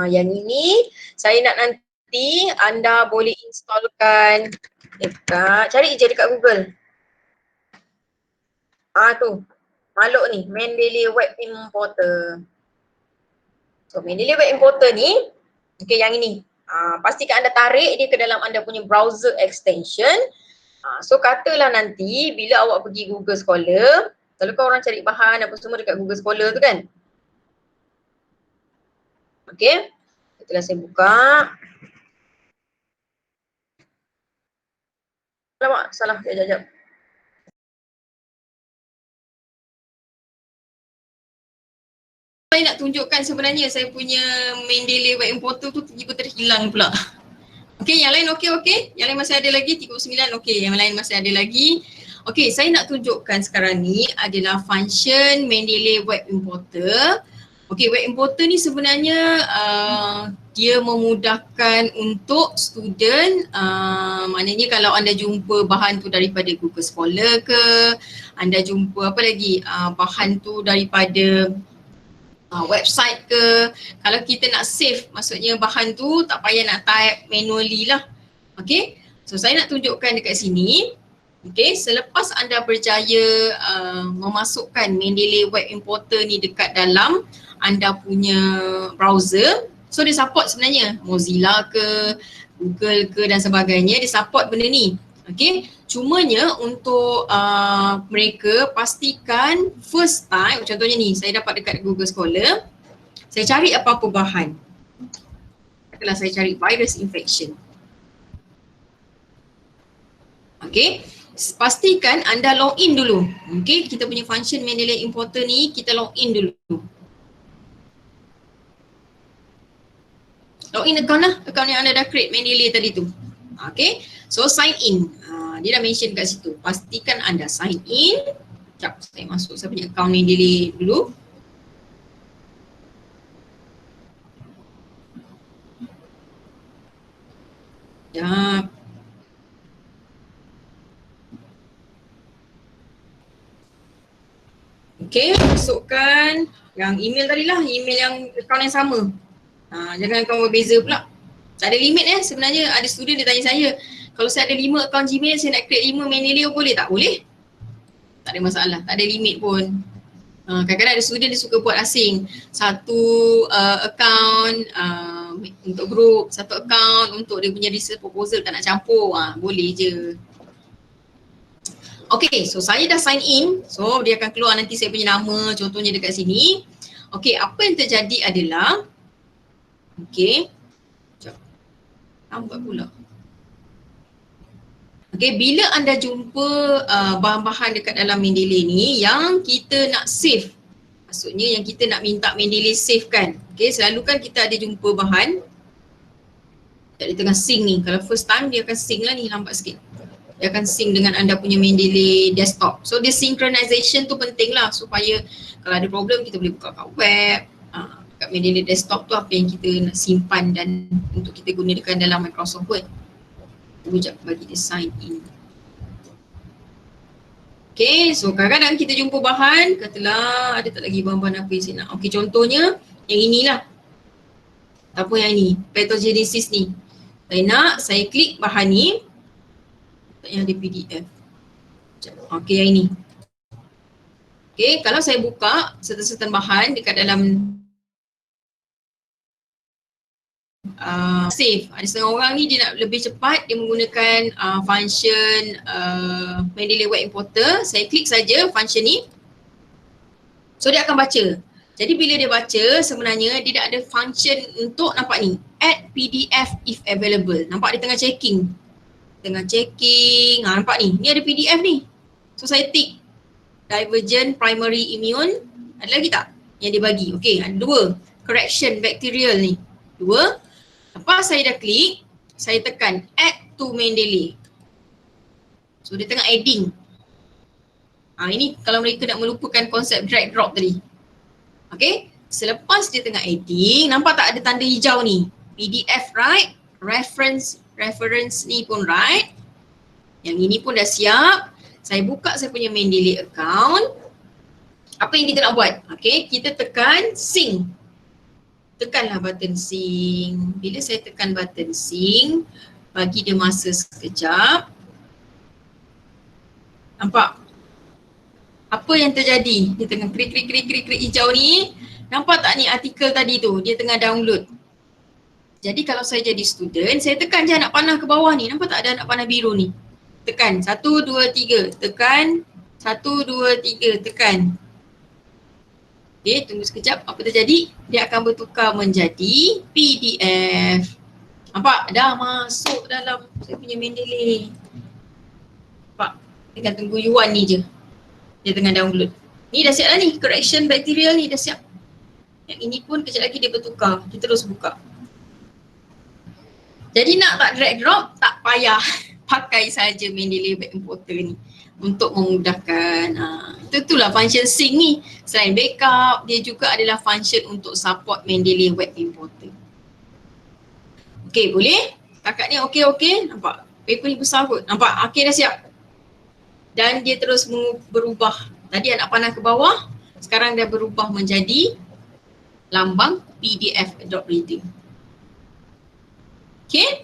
Yang ini saya nak nanti anda boleh installkan dekat, cari je dekat Google. Tu, makhluk ni, Mendeley Web Importer. So Mendeley Web Importer ni, okay, yang ini. Pastikan anda tarik dia ke dalam anda punya browser extension. So katalah nanti bila awak pergi Google Scholar, kalau kau orang cari bahan apa semua dekat Google Scholar tu kan. Okay, setelah saya buka. Alamak, salah, sekejap. Saya nak tunjukkan sebenarnya saya punya Mendeley Web Importer tu tiba-tiba terhilang pula. Okey, yang lain okey. Yang lain masih ada lagi, 39 okey, yang lain masih ada lagi. Okey, saya nak tunjukkan sekarang ni adalah function Mendeley Web Importer. Okey, Web Importer ni sebenarnya dia memudahkan untuk student, maknanya kalau anda jumpa bahan tu daripada Google Scholar ke, anda jumpa apa lagi, bahan tu daripada website ke, kalau kita nak save, maksudnya bahan tu tak payah nak type manually lah. Okay, so saya nak tunjukkan dekat sini. Okay, selepas anda berjaya memasukkan Mendeley Web Importer ni dekat dalam anda punya browser, so dia support sebenarnya Mozilla ke, Google ke dan sebagainya, dia support benda ni. Okay, cumanya untuk mereka pastikan first time, contohnya ni saya dapat dekat Google Scholar, saya cari apa-apa bahan. Katalah saya cari virus infection. Okay, pastikan anda login dulu. Okay, kita punya function Mendeley importer ni kita login dulu. Login account lah, account yang anda dah create Mendeley tadi tu. Okay, so sign in. Dia dah mention kat situ. Pastikan anda sign in. Sekejap, saya masuk saya punya account Mendeley dulu. Sekejap. Okay, masukkan yang email tadi lah, email yang account yang sama. Jangan account berbeza pula. Tak ada limit sebenarnya. Ada student dia tanya saya, kalau saya ada 5 account Gmail, saya nak create 5 Mendeley boleh tak? Boleh. Tak ada masalah, tak ada limit pun. Kadang-kadang ada student dia suka buat asing. Satu account untuk group, satu account untuk dia punya research proposal, tak nak campur. Boleh je. Okay, so saya dah sign in. So dia akan keluar nanti saya punya nama, contohnya dekat sini. Okay, apa yang terjadi adalah, okay, sekejap, lambat pula. Okay, bila anda jumpa bahan-bahan dekat dalam Mendeley ni yang kita nak save, maksudnya yang kita nak minta Mendeley save kan. Okay, selalu kan kita ada jumpa bahan dia tengah sync ni. Kalau first time dia akan sync lah ni, lambat sikit. Dia akan sync dengan anda punya Mendeley desktop. So dia synchronization tu penting lah supaya kalau ada problem kita boleh buka kat web. Kat Mendeley desktop tu apa yang kita nak simpan dan untuk kita gunakan dalam Microsoft Word. Sekejap bagi dia sign in. Okay, so kadang-kadang kita jumpa bahan, katalah ada tak lagi bahan-bahan apa yang saya nak. Okay, contohnya yang inilah. Apa yang ini? Pathogenesis ni. Saya nak, saya klik bahan ni. Yang ada PDF. Okay, yang ini. Okay, kalau saya buka certain bahan dekat dalam save. Ada setengah orang ni dia nak lebih cepat, dia menggunakan function Mendeley Web Importer. Saya klik saja function ni. So dia akan baca. Jadi bila dia baca, sebenarnya dia dah ada function untuk nampak ni, add PDF if available. Nampak dia tengah checking. Nampak ni, ni ada PDF ni. So saya tick Divergent Primary Immune. Ada lagi tak yang dia bagi? Okay, ada 2. Correction Bacterial ni 2. Lepas saya dah klik, saya tekan add to Mendeley. So dia tengah adding. Ini kalau mereka nak melupakan konsep drag drop tadi. Okay, selepas dia tengah adding, nampak tak ada tanda hijau ni? PDF right, reference ni pun right. Yang ini pun dah siap. Saya buka saya punya Mendeley account. Apa yang kita nak buat? Okay, kita tekan sync. Tekanlah button sync. Bila saya tekan button sync, bagi dia masa sekejap. Nampak? Apa yang terjadi? Dia tengah klik hijau ni. Nampak tak ni artikel tadi tu? Dia tengah download. Jadi kalau saya jadi student, saya tekan je anak panah ke bawah ni. Nampak tak ada anak panah biru ni? Tekan 1, 2, 3. Tekan 1, 2, 3. Tekan. Okay, tunggu sekejap. Apa terjadi? Dia akan bertukar menjadi PDF. Nampak? Dah masuk dalam saya punya Mendeley. Nampak? Tinggal tunggu Yuan ni je. Dia tengah download. Ni dah siap dah ni. Correction bacterial ni dah siap. Yang ini pun kejap lagi dia bertukar. Kita terus buka. Jadi nak tak drag drop, tak payah. Pakai saja Mendeley Web Importer ni untuk memudahkan. Itulah function sync ni. Selain backup, dia juga adalah function untuk support Mendeley Web Importer. Okay, boleh? Kakak ni okey. Nampak? Paper ni besar kot. Nampak? Okay, dah siap. Dan dia terus berubah. Tadi anak panah ke bawah, sekarang dah berubah menjadi lambang PDF Adobe Reader. Okay?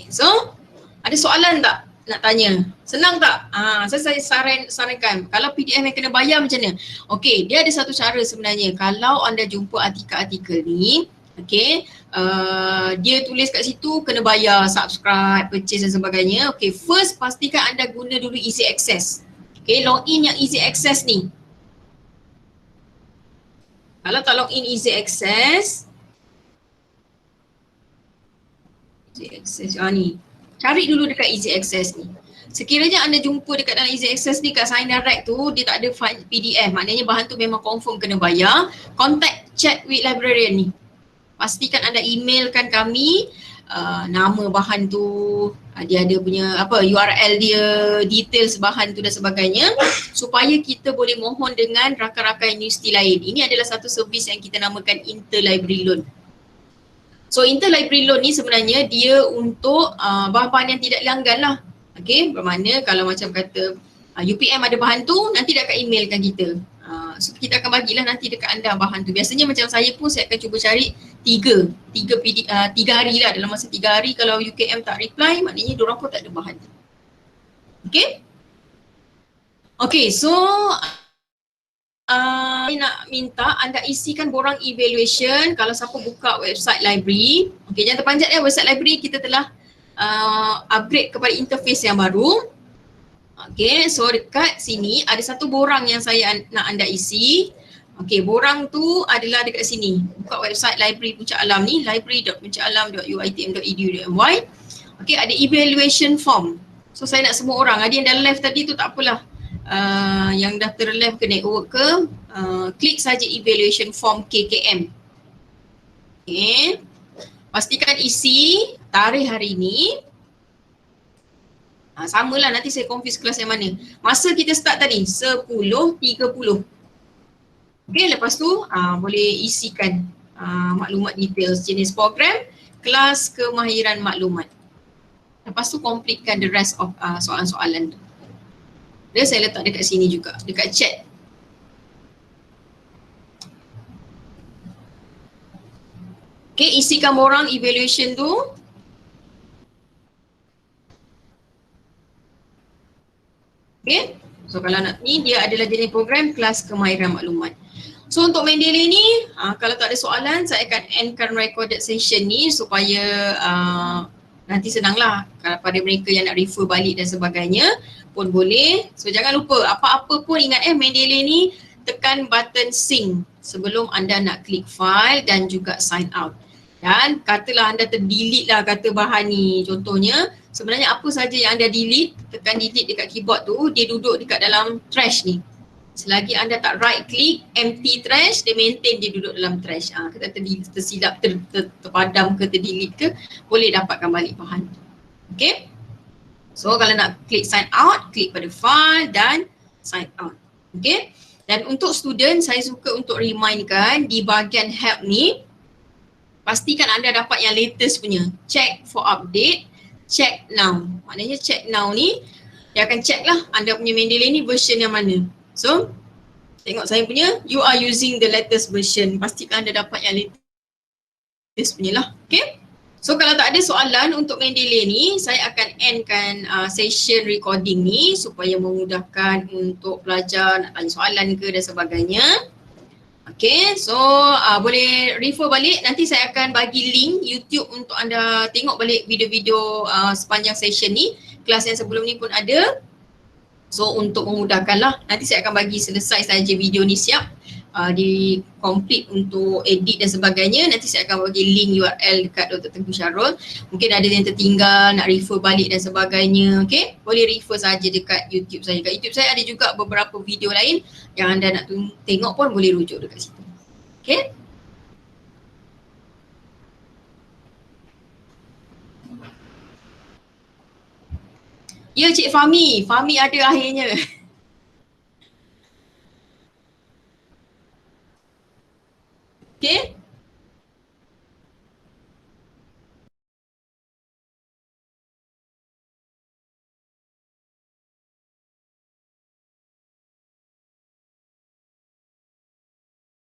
So, ada soalan tak nak tanya? Senang tak? Saya sarankan, kalau PDF yang kena bayar macam mana? Okay, dia ada satu cara sebenarnya. Kalau anda jumpa artikel-artikel ni, okay, dia tulis kat situ kena bayar, subscribe, purchase dan sebagainya. Okay, first pastikan anda guna dulu easy access. Okay, login yang easy access ni. Kalau tak login easy access, ni. Cari dulu dekat easy access ni. sekiranya anda jumpa dekat dalam easy access ni kat sign direct tu, dia tak ada file PDF, maknanya bahan tu memang confirm kena bayar. Contact chat with librarian ni. Pastikan anda emailkan kami nama bahan tu, dia ada punya URL dia, details bahan tu dan sebagainya, supaya kita boleh mohon dengan rakan-rakan universiti lain. Ini adalah satu servis yang kita namakan interlibrary loan. So interlibrary loan ni sebenarnya dia untuk bahan-bahan yang tidak dilanggan lah. Okay, bermakna kalau macam kata UPM ada bahan tu, nanti dia akan emailkan kita. So kita akan bagilah nanti dekat anda bahan tu. Biasanya macam saya pun saya akan cuba cari 3 hari lah, dalam masa 3 hari kalau UKM tak reply, maknanya diorang pun tak ada bahan. Okay? Okay, so saya nak minta anda isikan borang evaluation kalau siapa buka website library. Okay, jangan terpanjat ya, website library kita telah upgrade kepada interface yang baru. Okay, so dekat sini ada satu borang yang saya nak anda isi. Okay, borang tu adalah dekat sini. Buka website library Puncak Alam ni, library.puncakalam.uitm.edu.my. Okay, ada evaluation form. So saya nak semua orang, ada yang dah left tadi tu tak apalah. Yang dah terleft ke network ke, klik saja evaluation form KKM. Okay, pastikan isi tarikh hari ni. Samalah, nanti saya confuse kelas yang mana. Masa kita start tadi 10.30. Okay, lepas tu boleh isikan maklumat details jenis program, kelas kemahiran maklumat. Lepas tu completekan the rest of soalan-soalan tu. Dia saya letak dekat sini juga, dekat chat. Okay, isikan borang evaluation tu. Okay, so kalau nak ni, dia adalah jenis program kelas kemahiran maklumat. So untuk Mendeley ni, kalau tak ada soalan, saya akan endkan recorded session ni supaya nanti senanglah pada mereka yang nak refer balik dan sebagainya pun boleh. So jangan lupa, apa-apa pun ingat Mendeley ni tekan button sync sebelum anda nak klik file dan juga sign out. Dan katalah anda terdelete lah kata bahan ni, contohnya sebenarnya apa saja yang anda delete, tekan delete dekat keyboard tu, dia duduk dekat dalam trash ni. Selagi anda tak right click empty trash, dia maintain dia duduk dalam trash. Kita tersilap, terpadam ke, terdelete ke, boleh dapatkan balik bahan. Okay. So kalau nak klik sign out, klik pada file dan sign out. Okay. Dan untuk student, saya suka untuk remindkan di bahagian help ni, pastikan anda dapat yang latest punya. Check for update, check now. Maknanya check now ni, dia akan check lah anda punya Mendeley ni version yang mana. So, tengok saya punya, you are using the latest version. Pastikan anda dapat yang latest punya lah. Okay. So, kalau tak ada soalan untuk Mendeley ni, saya akan endkan session recording ni supaya memudahkan untuk pelajar nak tanya soalan ke dan sebagainya. Okay, so boleh refer balik. Nanti saya akan bagi link YouTube untuk anda tengok balik video-video sepanjang session ni. Kelas yang sebelum ni pun ada. So untuk memudahkanlah, nanti saya akan bagi selesai saja video ni siap, di complete untuk edit dan sebagainya. Nanti saya akan bagi link URL dekat Dr. Tengku Syarul. Mungkin ada yang tertinggal, nak refer balik dan sebagainya. Okay, boleh refer saja dekat YouTube saya. Dekat YouTube saya ada juga beberapa video lain yang anda nak tengok pun boleh rujuk dekat situ. Okay. Ya Cik Fahmi, Fahmi ada akhirnya. Okay.